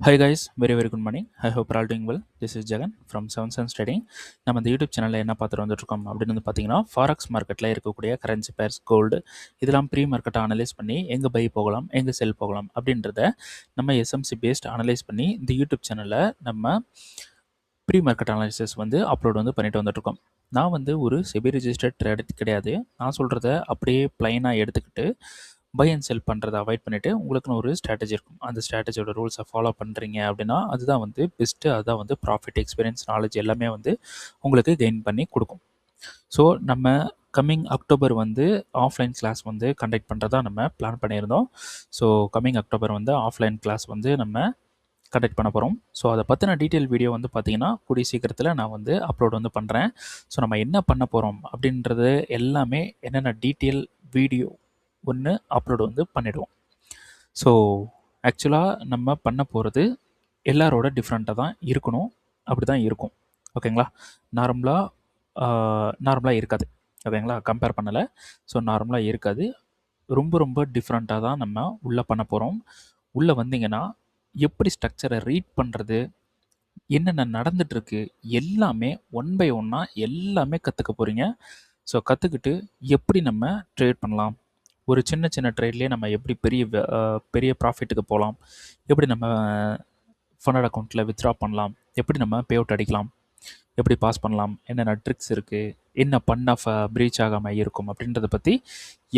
Hi guys, very good morning. I hope you're all doing well. This is Jagan from Seven Sense Trading. நம்ம இந்த YouTube சேனலில் என்ன பார்த்துட்டு வந்துட்டுருக்கோம் அப்படின்னு வந்து பார்த்தீங்கன்னா ஃபாரக்ஸ் மார்க்கெட்டில் இருக்கக்கூடிய கரன்சி பேர்ஸ் கோல்டு இதெல்லாம் ப்ரீ மார்க்கெட்டை அனலைஸ் பண்ணி எங்கே பை போகலாம் எங்கே செல் போகலாம் அப்படின்றத நம்ம எஸ்எம்சி பேஸ்ட் அனலைஸ் பண்ணி இந்த யூடியூப் சேனலில் நம்ம ப்ரீ மார்க்கெட் அனாலிசிஸ் வந்து அப்லோட் வந்து பண்ணிட்டு வந்துட்டுருக்கோம். நான் வந்து ஒரு செபி ரிஜிஸ்டர்ட் ட்ரேடர் கிடையாது. நான் சொல்கிறத அப்படியே ப்ளைனாக எடுத்துக்கிட்டு பை அண்ட் செல் பண்ணுறதை அவாய்ட் பண்ணிவிட்டு உங்களுக்குன்னு ஒரு ஸ்ட்ராட்டஜி இருக்கும். அந்த ஸ்ட்ராட்டஜியோட ரூல்ஸை ஃபாலோ பண்ணுறீங்க அப்படின்னா அதுதான் வந்து பெஸ்ட்டு. அதுதான் வந்து ப்ராஃபிட், எக்ஸ்பீரியன்ஸ், நாலேஜ் எல்லாமே வந்து உங்களுக்கு கெயின் பண்ணி கொடுக்கும். ஸோ நம்ம கம்மிங் அக்டோபர் வந்து ஆஃப்லைன் கிளாஸ் வந்து கண்டக்ட் பண்ணுறதா நம்ம பிளான் பண்ணியிருந்தோம். ஸோ கம்மிங் அக்டோபர் வந்து ஆஃப்லைன் கிளாஸ் வந்து நம்ம கண்டக்ட் பண்ண போகிறோம். ஸோ அதை பற்றின டீட்டெயில் வீடியோ வந்து பார்த்திங்கன்னா கூடிய சீக்கிரத்தில் நான் வந்து அப்லோட் வந்து பண்ணுறேன். ஸோ நம்ம என்ன பண்ண போகிறோம் அப்படின்றது எல்லாமே என்னென்ன டீட்டெயில் வீடியோ ஒன்று அப்லோடு வந்து பண்ணிவிடுவோம். ஸோ ஆக்சுவலாக நம்ம பண்ண போகிறது எல்லாரோட டிஃப்ரெண்ட்டாக தான் இருக்கணும். அப்படி தான் இருக்கும். ஓகேங்களா? நார்மலாக இருக்காது. ஓகேங்களா? கம்பேர் பண்ணலை. ஸோ நார்மலாக இருக்காது. ரொம்ப டிஃப்ரெண்ட்டாக தான் நம்ம உள்ளே பண்ண போகிறோம். உள்ளே வந்தீங்கன்னா எப்படி ஸ்ட்ரக்சரை ரீட் பண்ணுறது, என்னென்ன நடந்துகிட்ருக்கு எல்லாமே ஒன் பை ஒன்னாக எல்லாமே கற்றுக்க போகிறீங்க. ஸோ கற்றுக்கிட்டு எப்படி நம்ம ட்ரேட் பண்ணலாம், ஒரு சின்ன ட்ரேட்லேயே நம்ம எப்படி பெரிய ப்ராஃபிட்டுக்கு போகலாம், எப்படி நம்ம ஃபண்டட் அக்கௌண்ட்டில் வித்ட்ரா பண்ணலாம், எப்படி நம்ம பே அவுட் அடிக்கலாம், எப்படி பாஸ் பண்ணலாம், என்னென்ன ட்ரிக்ஸ் இருக்குது, என்ன பண்ண ப்ரீச் ஆகாமல் இருக்கும் அப்படின்றத பற்றி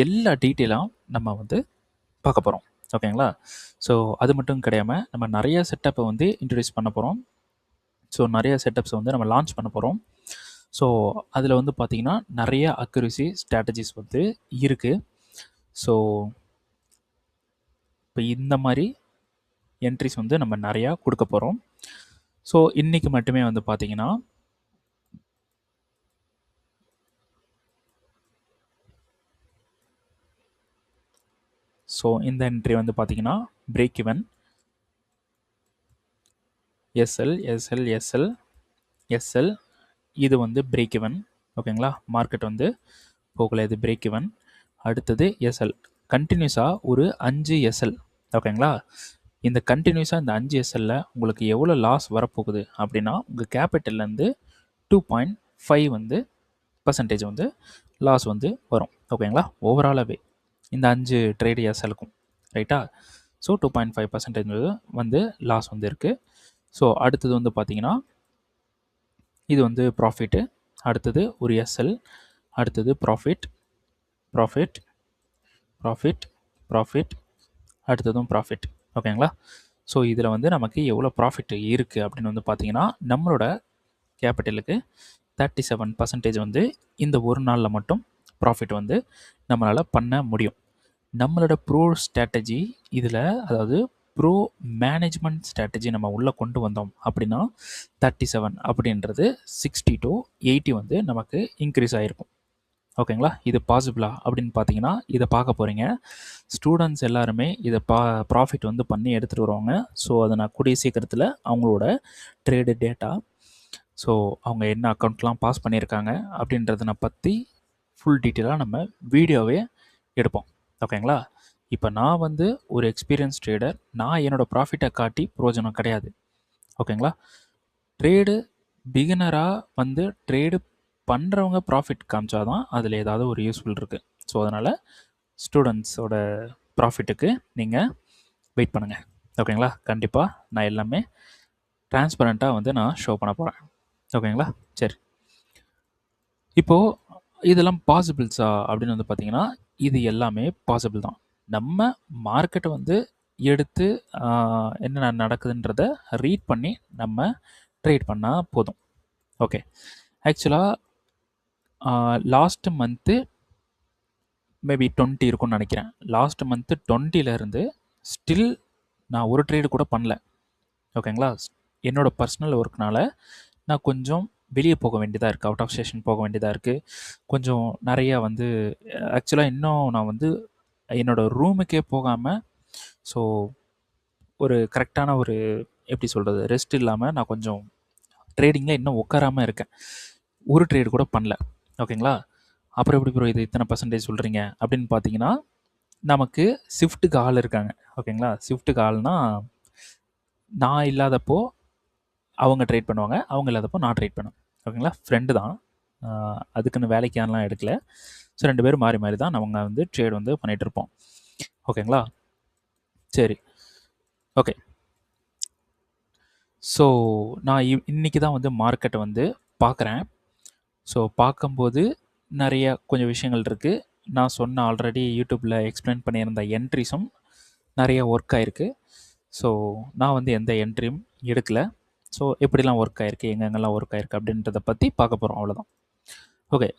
எல்லா டீட்டெயிலாக நம்ம வந்து பார்க்க போகிறோம். ஓகேங்களா? ஸோ அது மட்டும் கிடையாமல் நம்ம நிறைய செட்டப்பை வந்து இன்ட்ரடியூஸ் பண்ண போகிறோம். ஸோ நிறைய செட்டப்ஸை வந்து நம்ம லான்ச் பண்ண போகிறோம். ஸோ அதில் வந்து பார்த்திங்கன்னா நிறைய அக்யூரசி ஸ்ட்ராட்டஜிஸ் வந்து இருக்குது. ஸோ இப்போ இந்த மாதிரி என்ட்ரிஸ் வந்து நம்ம நிறையா கொடுக்க போகிறோம். ஸோ இன்றைக்கி மட்டுமே வந்து பார்த்திங்கன்னா ஸோ இந்த என்ட்ரி வந்து பார்த்திங்கன்னா பிரேக் ஈவன் எஸ்எல் இது வந்து பிரேக் ஈவன். ஓகேங்களா? மார்க்கெட் வந்து போகல, இது பிரேக் ஈவன். அடுத்தது எஸ்எல் கண்டினியூஸாக ஒரு 5 எஸ்எல். ஓகேங்களா? இந்த கண்டினியூஸாக இந்த 5 எஸ்எல்ல உங்களுக்கு எவ்வளோ லாஸ் வரப்போகுது அப்படின்னா உங்கள் கேபிட்டல்லேருந்து 2.5 வந்து % வந்து லாஸ் வந்து வரும். ஓகேங்களா? ஓவராலாகவே இந்த 5 ட்ரேடு எஸ்எலுக்கும் ரைட்டா? ஸோ 2.5% வந்து லாஸ் வந்து இருக்குது. ஸோ அடுத்தது வந்து பார்த்திங்கன்னா இது வந்து ப்ராஃபிட்டு, அடுத்தது ஒரு எஸ்எல், அடுத்தது ப்ராஃபிட், அடுத்ததும் ப்ராஃபிட். ஓகேங்களா? ஸோ இதில் வந்து நமக்கு எவ்வளோ ப்ராஃபிட் இருக்குது அப்படின்னு வந்து பார்த்திங்கன்னா நம்மளோட கேபிட்டலுக்கு 37% வந்து இந்த ஒரு நாளில் மட்டும் ப்ராஃபிட் வந்து நம்மளால் பண்ண முடியும். நம்மளோட ப்ரோ ஸ்ட்ராட்டஜி இதில், அதாவது ப்ரோ மேனேஜ்மெண்ட் ஸ்ட்ராட்டஜி நம்ம உள்ளே கொண்டு வந்தோம் அப்படின்னா 37 அப்படின்றது 60 to 80 வந்து நமக்கு இன்க்ரீஸ் ஆகிருக்கும். ஓகேங்களா? இது பாசிபிளா அப்படின்னு பார்த்தீங்கன்னா இதை பார்க்க போகிறீங்க. ஸ்டூடெண்ட்ஸ் எல்லாருமே இதை ப்ராஃபிட் வந்து பண்ணி எடுத்துகிட்டு வருவாங்க. ஸோ அதை நான் கூடிய சீக்கிரத்தில் அவங்களோட ட்ரேடு டேட்டா, ஸோ அவங்க என்ன அக்கௌண்ட்லாம் பாஸ் பண்ணியிருக்காங்க அப்படின்றத பற்றி ஃபுல் டீட்டெயிலாக நம்ம வீடியோவே எடுப்போம். ஓகேங்களா? இப்போ நான் வந்து ஒரு எக்ஸ்பீரியன்ஸ் ட்ரேடர், நான் என்னோடய ப்ராஃபிட்டை காட்டி பிரயோஜனம் கிடையாது. ஓகேங்களா? ட்ரேடு பிகினராக வந்து ட்ரேடு பண்ணுறவங்க ப்ராஃபிட் காமிச்சா தான் அதில் ஏதாவது ஒரு யூஸ்ஃபுல் இருக்குது. ஸோ அதனால் ஸ்டூடெண்ட்ஸோட ப்ராஃபிட்டுக்கு நீங்கள் வெயிட் பண்ணுங்கள். ஓகேங்களா? கண்டிப்பாக நான் எல்லாமே டிரான்ஸ்பரண்ட்டாக வந்து நான் ஷோ பண்ண போகிறேன். ஓகேங்களா? சரி, இப்போது இதெல்லாம் பாசிபிள்ஸா அப்படின்னு வந்து பார்த்திங்கன்னா இது எல்லாமே பாசிபிள் தான். நம்ம மார்க்கெட்டை வந்து எடுத்து என்ன நடக்குதுன்றத ரீட் பண்ணி நம்ம ட்ரேட் பண்ணால் போதும். ஓகே, ஆக்சுவலாக லாஸ்ட் மந்த்து மேபி 20 இருக்கும்னு நினைக்கிறேன். லாஸ்ட் மந்த்து 20லேருந்து ஸ்டில் நான் ஒரு ட்ரேடு கூட பண்ணல. ஓகேங்களா? என்னோடய பர்சனல் ஒர்க்னால நான் கொஞ்சம் வெளியே போக வேண்டியதாக இருக்குது, அவுட் ஆஃப் ஸ்டேஷன் போக வேண்டியதாக இருக்குது. கொஞ்சம் நிறையா வந்து ஆக்சுவலாக இன்னும் நான் வந்து என்னோடய ரூமுக்கே போகாமல், ஸோ ஒரு கரெக்டான ஒரு எப்படி சொல்கிறது ரெஸ்ட் இல்லாமல் நான் கொஞ்சம் ட்ரேடிங்கில் இன்னும் உட்காராமல் இருக்கேன். ஒரு ட்ரேடு கூட பண்ணல. ஓகேங்களா? அப்புறம் எப்படி ப்ரோ இது இத்தனை % சொல்கிறீங்க அப்படின்னு பார்த்தீங்கன்னா நமக்கு ஷிஃப்ட்டுக்கு ஆள் இருக்காங்க. ஓகேங்களா? ஷிஃப்ட்டுக்கு ஆள்னால் நான் இல்லாதப்போ அவங்க ட்ரேட் பண்ணுவாங்க, அவங்க இல்லாதப்போ நான் ட்ரேட் பண்ணுவேன். ஓகேங்களா? ஃப்ரெண்டு தான். அதுக்குன்னு வேலைக்கான்லாம் எடுக்கல. ஸோ 2 பேரும் மாறி மாறி தான் நம்ம வந்து ட்ரேட் வந்து பண்ணிகிட்டு இருப்போம். ஓகேங்களா? சரி. ஓகே. ஸோ நான் இன்னைக்கு தான் வந்து மார்க்கெட்டை வந்து பார்க்குறேன். ஸோ பார்க்கும்போது நிறைய கொஞ்சம் விஷயங்கள் இருக்குது. நான் சொன்ன ஆல்ரெடி யூடியூப்பில் எக்ஸ்பிளைன் பண்ணியிருந்த என்ட்ரிஸும் நிறைய ஒர்க் ஆகிருக்கு. ஸோ நான் வந்து எந்த என்ட்ரியும் எடுக்கலை. ஸோ எப்படிலாம் ஒர்க் ஆகிருக்கு, எங்கெங்கெல்லாம் ஒர்க் ஆகிருக்கு அப்படின்றத பற்றி பார்க்க போகிறோம், அவ்வளோதான். ஓகே.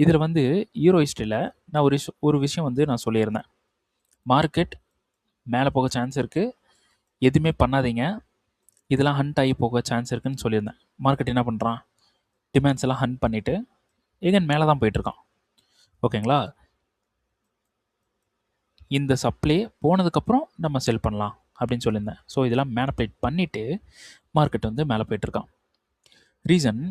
இதில் வந்து யூரோ ஹிஸ்ட்ரியில் நான் ஒரு விஷயம் வந்து நான் சொல்லியிருந்தேன். மார்க்கெட் மேலே போக சான்ஸ் இருக்குது, எதுவுமே பண்ணாதீங்க, இதெல்லாம் ஹண்ட் ஆகி போக சான்ஸ் இருக்குதுன்னு சொல்லியிருந்தேன். மார்க்கெட் என்ன பண்ணுறான், டிமாண்ட்ஸ் எல்லாம் ஹண்ட் பண்ணிவிட்டு எகன் மேலே தான் போயிட்டுருக்கான். ஓகேங்களா? இந்த சப்ளை போனதுக்கப்புறம் நம்ம செல் பண்ணலாம் அப்படின்னு சொல்லியிருந்தேன். ஸோ இதெல்லாம் மேனிபுலேட் பண்ணிவிட்டு மார்க்கெட் வந்து மேலே போயிட்டுருக்கான். ரீசன்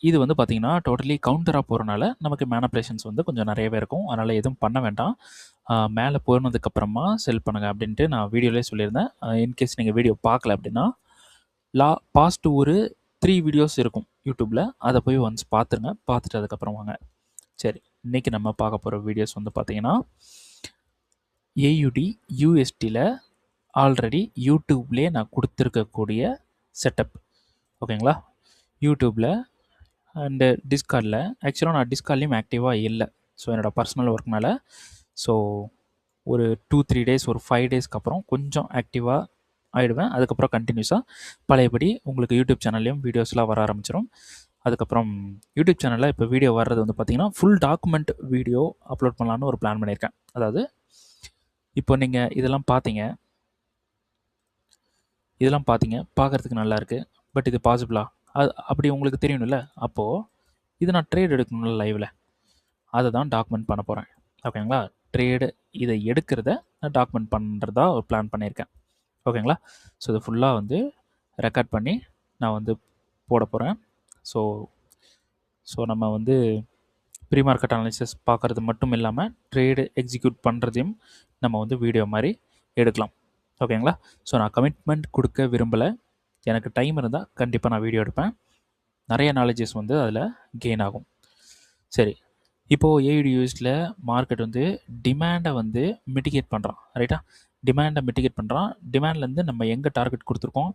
இது வந்து பார்த்திங்கன்னா டோட்டலி கவுண்டராக போகிறனால நமக்கு மேனிபுலேஷன்ஸ் வந்து கொஞ்சம் நிறையவே இருக்கும். அதனால் எதுவும் பண்ண வேண்டாம், மேலே போனதுக்கப்புறமா செல் பண்ணுங்கள் அப்படின்ட்டு நான் வீடியோலேயே சொல்லியிருந்தேன். இன்கேஸ் நீங்கள் வீடியோ பார்க்கல அப்படின்னா பாஸ்ட் ஒரு 3 வீடியோஸ் இருக்கும் யூடியூப்பில், அதை போய் ஒன்ஸ் பார்த்துருங்க. பார்த்துட்டு அதுக்கப்புறம் வாங்க. சரி, இன்றைக்கி நம்ம பார்க்க போகிற வீடியோஸ் வந்து பார்த்திங்கன்னா ஏயுடி யூஎஸ்டியில் ஆல்ரெடி யூடியூப்லேயே நான் கொடுத்துருக்கக்கூடிய செட்டப். ஓகேங்களா? யூடியூப்பில் அண்டு டிஸ்கார்டில், ஆக்சுவலாக நான் டிஸ்கார்ட்லேயும் ஆக்டிவாக இல்லை. ஸோ என்னோடய பர்சனல் ஒர்க்னால ஸோ ஒரு 2-3 டேஸ், ஒரு 5 டேஸ்க்கு அப்புறம் கொஞ்சம் ஆக்டிவாக ஆகிடுவேன். அதுக்கப்புறம் கண்டினியூஸாக பழையபடி உங்களுக்கு யூடியூப் சேனல்லையும் வீடியோஸ்லாம் வர ஆரம்பிச்சிடும். அதுக்கப்புறம் யூடியூப் சேனலில் இப்போ வீடியோ வர்றது வந்து பார்த்திங்கன்னா ஃபுல் டாக்குமெண்ட் வீடியோ அப்லோட் பண்ணலான்னு ஒரு பிளான் பண்ணியிருக்கேன். அதாவது இப்போ நீங்கள் இதெல்லாம் பார்த்தீங்க, பார்க்குறதுக்கு நல்லா இருக்குது, பட் இது பாசிபிளா அப்படி உங்களுக்கு தெரியணும்ல. அப்போது இது நான் ட்ரேட் எடுக்கணும்ல லைவில், அதை தான் டாக்குமெண்ட் பண்ண போகிறேன். ஓகேங்களா? ட்ரேடு இதை எடுக்கிறத நான் டாக்குமெண்ட் பண்ணுறதா ஒரு பிளான் பண்ணியிருக்கேன். ஓகேங்களா? ஸோ இதை ஃபுல்லாக வந்து ரெக்கார்ட் பண்ணி நான் வந்து போட போகிறேன். ஸோ நம்ம வந்து ப்ரீ மார்க்கெட் அனாலிசிஸ் பார்க்குறது மட்டும் இல்லாமல் ட்ரேடு எக்ஸிக்யூட் பண்ணுறதையும் நம்ம வந்து வீடியோ மாதிரி எடுக்கலாம். ஓகேங்களா? ஸோ நான் கமிட்மெண்ட் கொடுக்க விரும்பலை. எனக்கு டைம் இருந்தால் கண்டிப்பாக நான் வீடியோ எடுப்பேன். நிறைய நாலேஜஸ் வந்து அதில் கெயின் ஆகும். சரி, இப்போது ஏயுடியூஎஸில் மார்க்கெட் வந்து டிமாண்டை வந்து மிட்டிகேட் பண்ணுறான், ரைட்டா? டிமாண்டை மிட்டிகேட் பண்ணுறான். டிமாண்ட்லேருந்து நம்ம எங்கே டார்கெட் கொடுத்துருக்கோம்,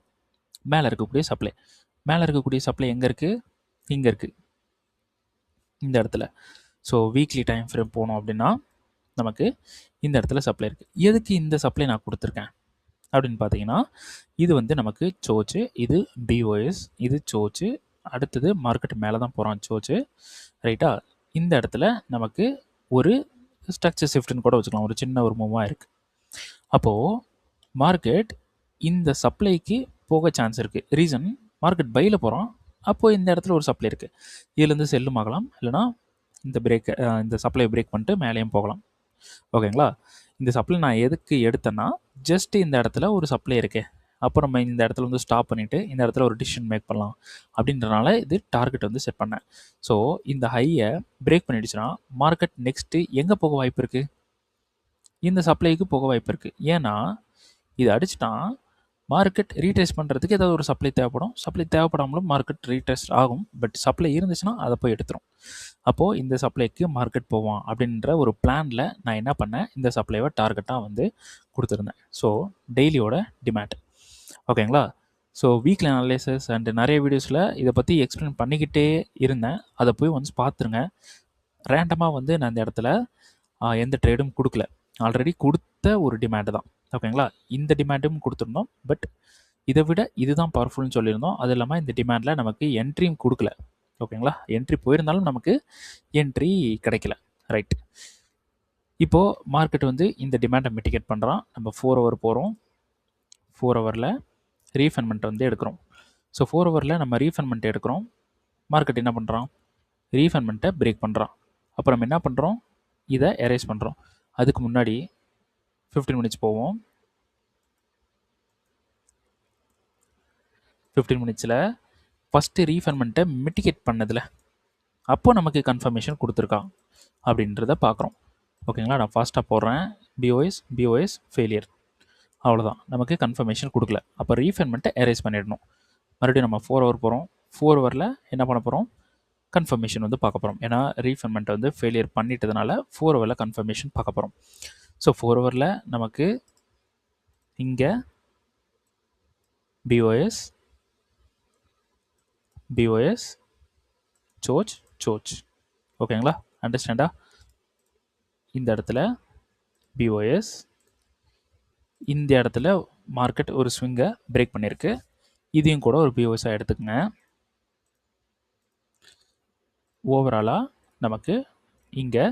மேலே இருக்கக்கூடிய சப்ளை. மேலே இருக்கக்கூடிய சப்ளை எங்கே இருக்குது, இங்கே இருக்குது, இந்த இடத்துல. ஸோ வீக்லி டைம் ஃப்ரேம் போனோம் அப்படின்னா நமக்கு இந்த இடத்துல சப்ளை இருக்குது. எதுக்கு இந்த சப்ளை நான் கொடுத்துருக்கேன் அப்படின்னு பார்த்தீங்கன்னா, இது வந்து நமக்கு சோச்சு, இது பிஓஎஸ், இது சோச்சு, அடுத்தது மார்க்கெட் மேலே தான் போகிறான் சோச்சு, ரைட்டா? இந்த இடத்துல நமக்கு ஒரு ஸ்ட்ரக்சர் ஷிஃப்ட்னு கூட வச்சுக்கலாம், ஒரு சின்ன ஒரு மூவாக இருக்குது. அப்போது மார்க்கெட் இந்த சப்ளைக்கு போக சான்ஸ் இருக்குது. ரீசன், மார்க்கெட் பையில் போகிறோம், அப்போது இந்த இடத்துல ஒரு சப்ளை இருக்குது, இதுலேருந்து செல்லும் ஆகலாம், இல்லைனா இந்த சப்ளையை பிரேக் பண்ணிட்டு மேலேயும் போகலாம். ஓகேங்களா? இந்த சப்ளை நான் எதுக்கு எடுத்தேன்னா, ஜஸ்ட் இந்த இடத்துல ஒரு சப்ளை இருக்கே, அப்போ நம்ம இந்த இடத்துல வந்து ஸ்டாப் பண்ணிவிட்டு இந்த இடத்துல ஒரு டிசிஷன் மேக் பண்ணலாம் அப்படின்றனால இது டார்கெட் வந்து செட் பண்ணேன். ஸோ இந்த ஹையை பிரேக் பண்ணிடுச்சுன்னா மார்க்கெட் நெக்ஸ்ட்டு எங்கே போக வாய்ப்பு இருக்குது, இந்த சப்ளைக்கு போக வாய்ப்பு இருக்குது. ஏன்னா இது அடிச்சுட்டான், மார்க்கெட் ரீட்ரேஸ் பண்ணுறதுக்கு ஏதாவது ஒரு சப்ளை தேவைப்படும். சப்ளை தேவைப்படாமலும் மார்க்கெட் ரீட்ரேஸ் ஆகும், பட் சப்ளை இருந்துச்சுன்னா அதை போய் எடுத்துரும். அப்போது இந்த சப்ளைக்கு மார்க்கெட் போவான் அப்படின்ற ஒரு பிளானில் நான் என்ன பண்ணேன், இந்த சப்ளைவை டார்கெட்டாக வந்து கொடுத்துருந்தேன். ஸோ டெய்லியோட டிமாண்ட். ஓகேங்களா? ஸோ வீக்லி அனாலிசிஸ் அண்ட் நிறைய வீடியோஸில் இதை பற்றி எக்ஸ்பிளைன் பண்ணிக்கிட்டே இருந்தேன், அதை போய் ஒன்ஸ் பார்த்துருங்க. ரேண்டமாக வந்து நான் இந்த இடத்துல எந்த ட்ரேடும் கொடுக்கல, ஆல்ரெடி கொடுத்த ஒரு டிமாண்டு தான். ஓகேங்களா? இந்த டிமாண்டும் கொடுத்துருந்தோம், பட் இதை விட இதுதான் பவர்ஃபுல்னு சொல்லியிருந்தோம். அது இல்லாமல் இந்த டிமாண்டில் நமக்கு என்ட்ரியும் கொடுக்கல. ஓகேங்களா? என்ட்ரி போயிருந்தாலும் நமக்கு என்ட்ரி கிடைக்கல, ரைட்? இப்போது மார்க்கெட் வந்து இந்த டிமாண்டை மிட்டிகேட் பண்ணுறான். நம்ம 4 ஹவர் போகிறோம், 4 ஹவரில் ரீஃபண்ட்மெண்ட் வந்து எடுக்கிறோம். ஸோ 4 ஹவரில் நம்ம ரீஃபண்ட்மெண்ட் எடுக்கிறோம், மார்க்கெட் என்ன பண்ணுறான், ரீஃபண்ட்மெண்ட்டை பிரேக் பண்ணுறான். அப்புறம் நம்ம என்ன பண்ணுறோம், இதை எரேஸ் பண்ணுறோம். அதுக்கு முன்னாடி 15 மினிட்ஸ் போவோம். 15 மினிட்ஸில் ஃபஸ்ட்டு ரீஃபண்ட்மெண்ட்டை மிட்டிகேட் பண்ணதில் அப்போ நமக்கு கன்ஃபர்மேஷன் கொடுத்துருக்கான் அப்படின்றத பார்க்குறோம். ஓகேங்களா? நான் ஃபாஸ்ட்டாக போடுறேன். POS failure. அவ்வளோதான், நமக்கு கன்ஃபர்மேஷன் கொடுக்கல. அப்போ ரீஃபைன்மெண்ட்டை எரேஸ் பண்ணிடணும். மறுபடியும் நம்ம 4 ஹவர் போகிறோம். 4 ஹவரில் என்ன பண்ண போகிறோம்? கன்ஃபர்மேஷன் வந்து பார்க்க போகிறோம். ஏன்னா ரீஃபைன்மெண்ட்டை வந்து ஃபெயிலியர் பண்ணிட்டதுனால 4 ஹவரில் கன்ஃபர்மேஷன் பார்க்க போகிறோம். ஸோ 4 ஹவரில் நமக்கு இங்கே பிஓஎஸ் சோச் ஓகேங்களா? அண்டர்ஸ்டாண்டா? இந்த இடத்துல பிஓஎஸ், இந்த இடத்துல மார்க்கெட் ஒரு ஸ்விங்கை பிரேக் பண்ணியிருக்கு. இதையும் கூட ஒரு பிஓஎஸ்ஸாக எடுத்துக்கங்க. ஓவராலாக நமக்கு இங்கே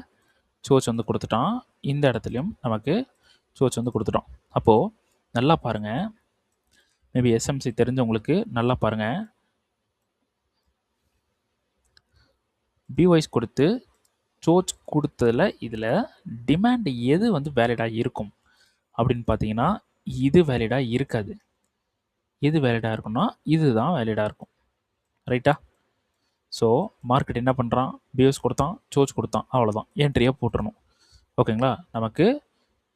சோச் வந்து கொடுத்துட்டான். இந்த இடத்துலையும் நமக்கு சோச் வந்து கொடுத்துட்டோம். அப்போது நல்லா பாருங்கள், மேபி எஸ்எம்சி தெரிஞ்சவங்களுக்கு நல்லா பாருங்கள். பிஒய்ஸ் கொடுத்து சோச் கொடுத்ததில் இதில் டிமாண்ட் எது வந்து வேலிடாக இருக்கும் அப்படின்னு பார்த்தீங்கன்னா, இது வேலிடாக இருக்காது. எது வேலிடாக இருக்குன்னா இதுதான் வேலிடாக இருக்கும். ரைட்டா? ஸோ மார்க்கெட் என்ன பண்ணுறான்? பிஓஎஸ் கொடுத்தான், சோச் கொடுத்தான், அவ்வளோதான், என்ட்ரியாக போட்டுறணும். ஓகேங்களா? நமக்கு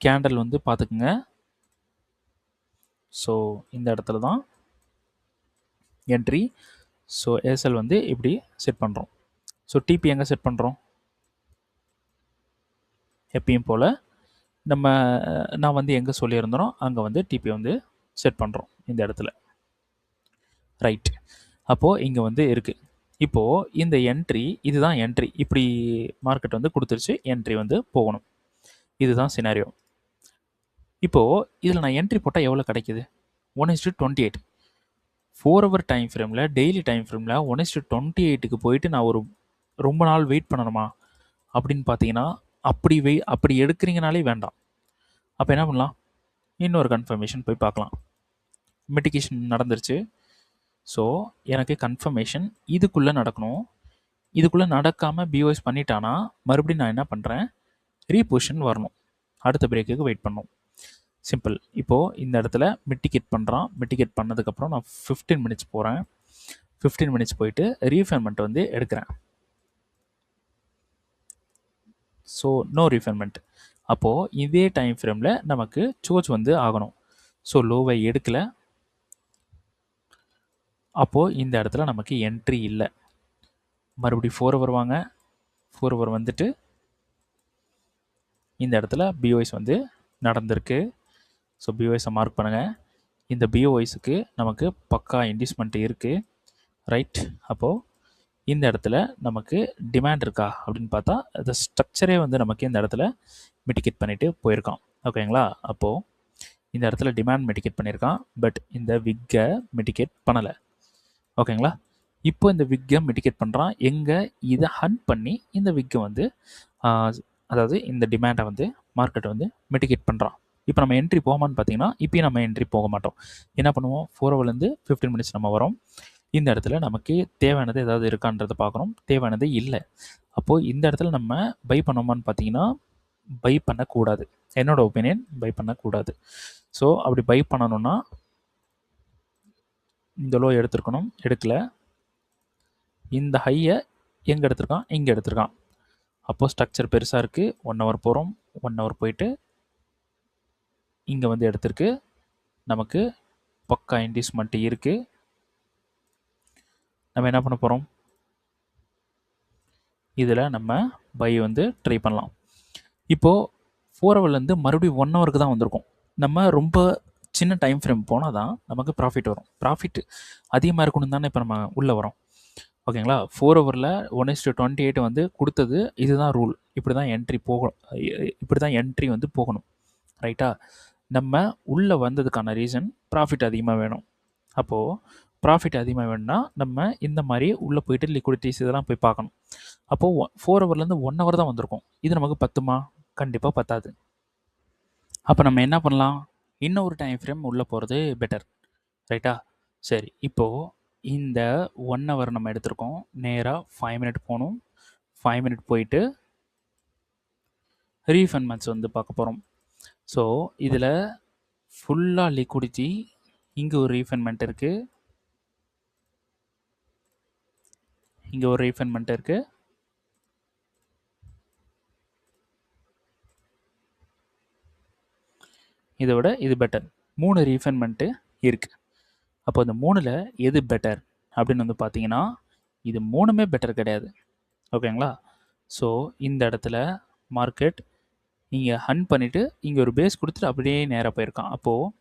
கேண்டல் வந்து பார்த்துக்குங்க. ஸோ இந்த இடத்துல தான் என்ட்ரி. ஸோ ஏஎஸ்எல் வந்து இப்படி செட் பண்ணுறோம். ஸோ டிபி எங்கே செட் பண்ணுறோம்? எப்பயும் போல் நான் வந்து எங்கே சொல்லியிருந்தனோ அங்கே வந்து டிபி வந்து செட் பண்ணுறோம் இந்த இடத்துல. ரைட். அப்போது இங்கே வந்து இருக்குது. இப்போது இந்த என்ட்ரி, இதுதான் என்ட்ரி. இப்படி மார்க்கெட் வந்து கொடுத்துருச்சு, என்ட்ரி வந்து போகணும். இதுதான் சினாரியோ. இப்போது இதில் நான் என்ட்ரி போட்டால் எவ்வளோ கிடைக்குது? 1:28. 4 ஹவர் டைம் ஃப்ரேமில், டெய்லி டைம் ஃப்ரேமில் 1:28க்கு போயிட்டு நான் ஒரு ரொம்ப நாள் வெயிட் பண்ணணுமா அப்படின்னு பார்த்தீங்கன்னா, அப்படி எடுக்கிறீங்கனாலே வேண்டாம். அப்போ என்ன பண்ணலாம்? இன்னொரு கன்ஃபர்மேஷன் போய் பார்க்கலாம். மிட்டிகேஷன் நடந்துருச்சு. ஸோ எனக்கு கன்ஃபர்மேஷன் இதுக்குள்ளே நடக்கணும். இதுக்குள்ளே நடக்காமல் பிஓஎஸ் பண்ணிட்டானா மறுபடியும் நான் என்ன பண்ணுறேன்? ரீபொசிஷன் வரணும். அடுத்த பிரேக்குக்கு வெயிட் பண்ணணும். சிம்பிள். இப்போது இந்த இடத்துல மிட்டிகேட் பண்ணுறான். மிட்டிகேட் பண்ணதுக்கப்புறம் நான் 15 மினிட்ஸ் போகிறேன். 15 மினிட்ஸ் போயிட்டு ரீஃபைன்மெண்ட் வந்து எடுக்கிறேன். So no refinement. அப்போது இதே டைம் ஃப்ரேமில் நமக்கு சோச் வந்து ஆகணும். ஸோ லோவை எடுக்கலை. அப்போது இந்த இடத்துல நமக்கு என்ட்ரி இல்லை. மறுபடியும் 4 ஹவர் வாங்க. 4 ஹவர் வந்துட்டு இந்த இடத்துல பிஓஎஸ் வந்து நடந்திருக்கு. ஸோ பிஓஎஸை மார்க் பண்ணுங்கள். இந்த பிஓஎஸுக்கு நமக்கு பக்கா இன்டிஸ்மெண்ட் இருக்குது. ரைட். அப்போது இந்த இடத்துல நமக்கு டிமாண்ட் இருக்கா அப்படின்னு பார்த்தா அந்த ஸ்ட்ரக்சரே வந்து நமக்கு இந்த இடத்துல மிட்டிகேட் பண்ணிவிட்டு போயிருக்கான். ஓகேங்களா? அப்போது இந்த இடத்துல டிமாண்ட் மிட்டிகேட் பண்ணியிருக்கான். பட் இந்த விக்கை மிட்டிகேட் பண்ணலை. ஓகேங்களா? இப்போ இந்த விக்கை மிட்டிகேட் பண்ணுறான். எங்கே? இதை ஹண்ட் பண்ணி இந்த விக்கை வந்து அதாவது இந்த டிமாண்டை வந்து மார்க்கெட்டை வந்து மிட்டிகேட் பண்ணுறான். இப்போ நம்ம என்ட்ரி போகாமான்னு பார்த்தீங்கன்னா, இப்போயும் நம்ம என்ட்ரி போக மாட்டோம். என்ன பண்ணுவோம்? 4 ஹவர்லேருந்து 15 மினிட்ஸ் நம்ம வரோம். இந்த இடத்துல நமக்கு தேவையானது ஏதாவது இருக்கான்றதை பார்க்குறோம். தேவையானது இல்லை. அப்போது இந்த இடத்துல நம்ம பை பண்ணோமான்னு பார்த்தீங்கன்னா, பை பண்ணக்கூடாது. என்னோட ஒப்பீனியன், பை பண்ணக்கூடாது. ஸோ அப்படி பை பண்ணணும்னா இந்த லோ எடுத்துருக்கணும், எடுக்கலை. இந்த ஹையை எங்கே எடுத்திருக்கான்? இங்கே எடுத்திருக்கான். அப்போது ஸ்ட்ரக்சர் பெருசாக இருக்குது. 1 ஹவர் போகிறோம். 1 ஹவர் போயிட்டு இங்கே வந்து எடுத்திருக்கு. நமக்கு பக்கா இன்டிஸ்மெண்ட் இருக்குது. நம்ம என்ன பண்ண போகிறோம்? இதில் நம்ம பை வந்து ட்ரை பண்ணலாம். இப்போது 4 ஹவர்லேருந்து மறுபடியும் 1 ஹவருக்கு தான் வந்திருக்கும். நம்ம ரொம்ப சின்ன டைம் ஃப்ரேம் போனால் தான் நமக்கு ப்ராஃபிட் வரும். ப்ராஃபிட் அதிகமாக இருக்கணும் தானே இப்போ நம்ம உள்ளே வரோம். ஓகேங்களா? 4 ஹவரில் 1:28 வந்து கொடுத்தது. இதுதான் ரூல். இப்படி தான் என்ட்ரி போகணும். இப்படி தான் என்ட்ரி வந்து போகணும். ரைட்டா? நம்ம உள்ளே வந்ததுக்கான ரீசன் ப்ராஃபிட் அதிகமாக வேணும். அப்போது ப்ராஃபிட் அதிகமாக வேணும்னா நம்ம இந்த மாதிரி உள்ளே போயிட்டு லிக்விடிட்டிஸ் இதெல்லாம் போய் பார்க்கணும். அப்போது 4 ஹவர்லேருந்து 1 ஹவர் தான் வந்திருக்கும். இது நமக்கு பத்துமா? கண்டிப்பாக பத்தாது. அப்போ நம்ம என்ன பண்ணலாம்? இன்னொரு டைம் ஃப்ரேம் உள்ளே போகிறது பெட்டர். ரைட்டா? சரி. இப்போது இந்த 1 ஹவர் நம்ம எடுத்திருக்கோம். நேராக 5 மினிட் போகணும். 5 மினிட் போயிட்டு ரீஃபைன்மெண்ட்ஸ் வந்து பார்க்க போகிறோம். ஸோ இதில் ஃபுல்லாக லிக்விடிட்டி. இங்கே ஒரு ரீஃபைன்மெண்ட் இருக்குது. இங்கே ஒரு ரீஃபைன்மெண்ட் இருக்குது. இதை விட இது பெட்டர். 3 ரீஃபைன்மெண்ட்டு இருக்குது. அப்போ இந்த 3ல் எது பெட்டர் அப்படின்னு வந்து பார்த்தீங்கன்னா, இது 3மே பெட்டர் கிடையாது. ஓகேங்களா? ஸோ இந்த இடத்துல மார்க்கெட் இங்கே ஹண்ட் பண்ணிவிட்டு இங்கே ஒரு பேஸ் கொடுத்துட்டு அப்படியே நேராக போயிருக்கான். அப்போது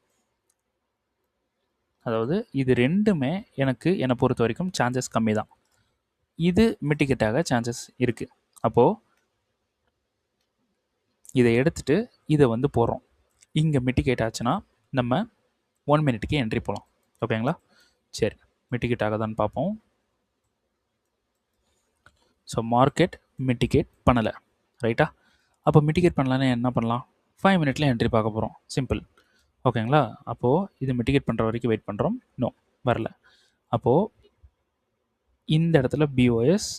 அதாவது இது ரெண்டுமே என்னை பொறுத்த வரைக்கும் சான்சஸ் கம்மி தான். இது மிட்டிகேட் ஆக சான்சஸ் இருக்குது. அப்போது இதை எடுத்துகிட்டு இதை வந்து போடுறோம். இங்கே மிட்டிகேட் ஆச்சுன்னா நம்ம 1 மினிட்டுக்கு என்ட்ரி போகலாம். ஓகேங்களா? சரி, மிட்டிகேட் ஆகுதான்னு பார்ப்போம். ஸோ மார்க்கெட் மிட்டிகேட் பண்ணலை, ரைட்டா? அப்போ மிட்டிகேட் பண்ணலான்னு என்ன பண்ணலாம்? 5 மினிட்ல என்ட்ரி பார்க்க போகிறோம். சிம்பிள். ஓகேங்களா? அப்போது இது மிட்டிகேட் பண்ணுற வரைக்கும் வெயிட் பண்ணுறோம். நோ, வரல. அப்போது இந்த இடத்துல பிஓஎஸ்,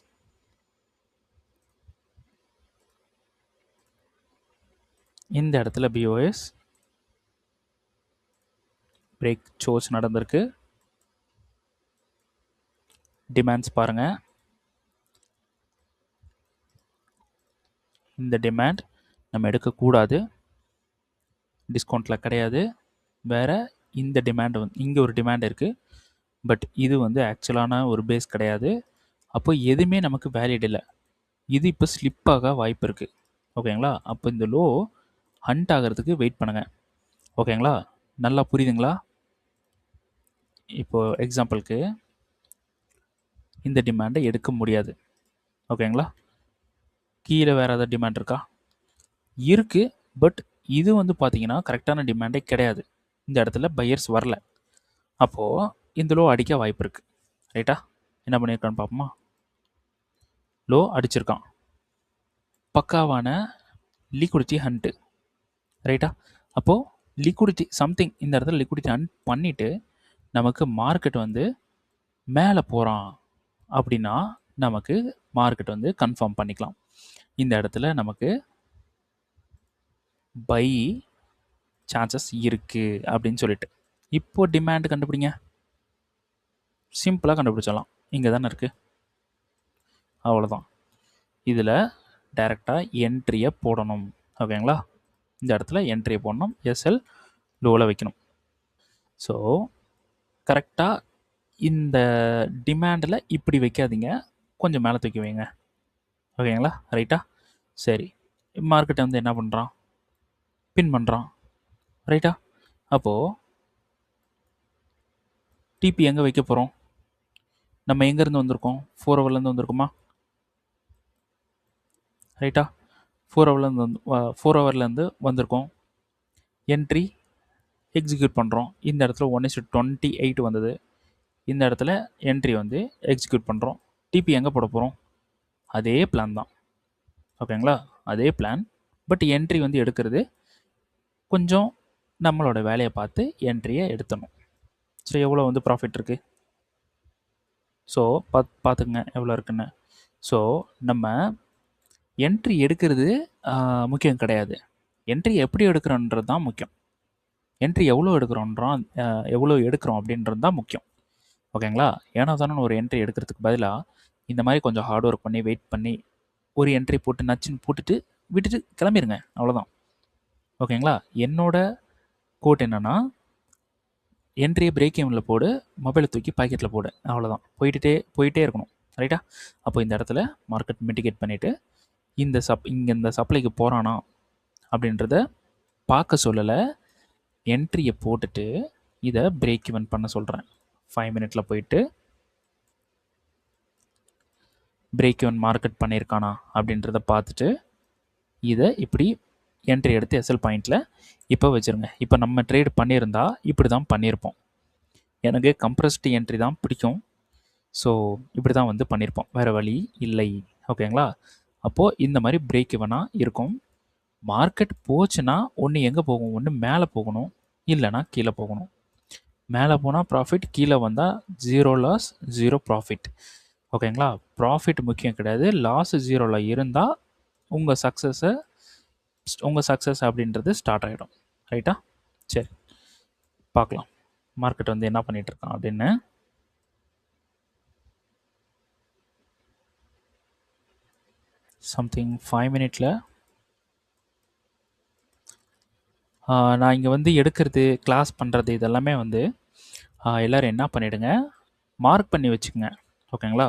இந்த இடத்துல பிஓஎஸ் பிரேக் சோர்ஸ் நடந்திருக்கு. டிமாண்ட்ஸ் பாருங்கள். இந்த டிமாண்ட் நம்ம எடுக்கக்கூடாது, டிஸ்கவுண்ட்டில் கிடையாது. வேறு இந்த டிமாண்ட் வந்து இங்கே ஒரு டிமாண்ட் இருக்குது, பட் இது வந்து ஆக்சுவலான ஒரு பேஸ் கிடையாது. அப்போ எதுவுமே நமக்கு வேலிட் இல்லை. இது இப்போ ஸ்லிப்பாக வாய்ப்பு இருக்குது. ஓகேங்களா? அப்போ இந்த லோ ஹண்ட் ஆகிறதுக்கு வெயிட் பண்ணுங்கள். ஓகேங்களா? நல்லா புரியுதுங்களா? இப்போது எக்ஸாம்பிளுக்கு இந்த டிமாண்டை எடுக்க முடியாது. ஓகேங்களா? கீழே வேறு ஏதாவது டிமாண்ட் இருக்கா? இருக்குது, பட் இது வந்து பார்த்தீங்கன்னா கரெக்டான டிமாண்டே கிடையாது. இந்த இடத்துல பையர்ஸ் வரல. அப்போது இந்த லோ அடிக்க வாய்ப்பு இருக்குது, ரைட்டா? என்ன பண்ணியிருக்கான்னு பார்ப்போமா? லோ அடிச்சிருக்கான், பக்காவான லிக்விடிட்டி ஹண்ட்டு, ரைட்டா? அப்போது லிக்விடிட்டி சம்திங் இந்த இடத்துல லிக்விடிட்டி ஹண்ட் பண்ணிவிட்டு நமக்கு மார்க்கெட் வந்து மேலே போகிறான் அப்படின்னா நமக்கு மார்க்கெட் வந்து கன்ஃபார்ம் பண்ணிக்கலாம். இந்த இடத்துல நமக்கு பை சான்சஸ் இருக்குது அப்படின்னு சொல்லிட்டு. இப்போது டிமாண்ட் கண்டுபிடிங்க. சிம்பிளாக கண்டுபிடிச்சிடலாம். இங்கே தானே இருக்குது, அவ்வளோதான். இதில் டைரெக்டாக என்ட்ரியை போடணும். ஓகேங்களா? இந்த இடத்துல என்ட்ரியை போடணும், எஸ்எல் லோவில் வைக்கணும். ஸோ கரெக்டாக இந்த டிமாண்டில் இப்படி வைக்காதீங்க, கொஞ்சம் மேலே தூக்கி வைங்க. ஓகேங்களா? ரைட்டா? சரி, மார்க்கெட்டை வந்து என்ன பண்ணுறான்? பின் பண்ணுறான், ரைட்டா? அப்போது டிபி எங்கே வைக்க போகிறோம்? நம்ம எங்கேருந்து வந்திருக்கோம்? 4 ஹவர்லேருந்து வந்திருக்கோமா? ரைட்டா? 4 ஹவர்லேருந்து வந்திருக்கோம். என்ட்ரி எக்ஸிக்யூட் பண்ணுறோம். இந்த இடத்துல 1:28 வந்தது. இந்த இடத்துல என்ட்ரி வந்து எக்ஸிக்யூட் பண்ணுறோம். டிபி எங்கே போட போகிறோம்? அதே பிளான் தான். ஓகேங்களா? அதே பிளான், பட் என்ட்ரி வந்து எடுக்கிறது கொஞ்சம் நம்மளோட வேலையை பார்த்து என்ட்ரியை எடுத்தணும். ஸோ எவ்வளோ வந்து ப்ராஃபிட் இருக்குது? ஸோ பார்த்துக்குங்க எவ்வளோ இருக்குன்னு. ஸோ நம்ம என்ட்ரி எடுக்கிறது முக்கியம் கிடையாது, என்ட்ரி எப்படி எடுக்கிறோன்றது தான் முக்கியம். என்ட்ரி எவ்வளோ எடுக்கிறோம் அப்படின்றது தான் முக்கியம். ஓகேங்களா? ஏன்னா தானே ஒரு என்ட்ரி எடுக்கிறதுக்கு பதிலாக இந்த மாதிரி கொஞ்சம் ஹார்ட் ஒர்க் பண்ணி வெயிட் பண்ணி ஒரு என்ட்ரி போட்டு நச்சுன்னு போட்டுட்டு விட்டுட்டு கிளம்பிடுங்க, அவ்வளோதான். ஓகேங்களா? என்னோட கோட் என்னென்னா, என்ட்ரியை பிரேக் ஈவனில் போடு, மொபைலை தூக்கி பாக்கெட்டில் போடு, அவ்வளோதான். போயிட்டே இருக்கணும், ரைட்டா? அப்போ இந்த இடத்துல மார்க்கெட் மிட்டிகேட் பண்ணிவிட்டு இங்கே இந்த சப்ளைக்கு போகிறானா அப்படின்றத பார்க்க சொல்லலை, என்ட்ரியை போட்டுட்டு இதை பிரேக் ஈவன் பண்ண சொல்கிறேன். 5 மினிட்ல போயிட்டு பிரேக் ஈவன் மார்க்கெட் பண்ணியிருக்கானா அப்படின்றத பார்த்துட்டு இதை இப்படி என்ட்ரி எடுத்து எஸ்எல் பாயிண்டில் இப்போ வச்சுருங்க. இப்போ நம்ம ட்ரேட் பண்ணியிருந்தா இப்படி தான் பண்ணியிருப்போம். எனக்கு கம்ப்ரஸ்டு என்ட்ரி தான் பிடிக்கும், ஸோ இப்படி தான் வந்து பண்ணியிருப்போம், வேறு வழி இல்லை. ஓகேங்களா? அப்போது இந்த மாதிரி பிரேக் ஈவனாக இருக்கும். மார்க்கெட் போச்சுன்னா ஒன்று எங்கே போகும்? ஒன்று மேலே போகணும், இல்லைனா கீழே போகணும். மேலே போனால் ப்ராஃபிட், கீழே வந்தால் 0 லாஸ் 0 ப்ராஃபிட். ஓகேங்களா? ப்ராஃபிட் முக்கியம் கிடையாது, லாஸ் 0ல் இருந்தால் உங்கள் சக்ஸஸ் அப்படின்றது ஸ்டார்ட் ஆகிடும், ரைட்டா? சரி, பார்க்கலாம் மார்க்கெட் வந்து என்ன பண்ணிகிட்டு இருக்கான் அப்படின்னு. சம்திங் 5 மினிட்ல நான் இங்கே வந்து எடுக்கிறது, கிளாஸ் பண்ணுறது இதெல்லாமே வந்து எல்லோரும் என்ன பண்ணிவிடுங்க, மார்க் பண்ணி வச்சுக்கோங்க. ஓகேங்களா?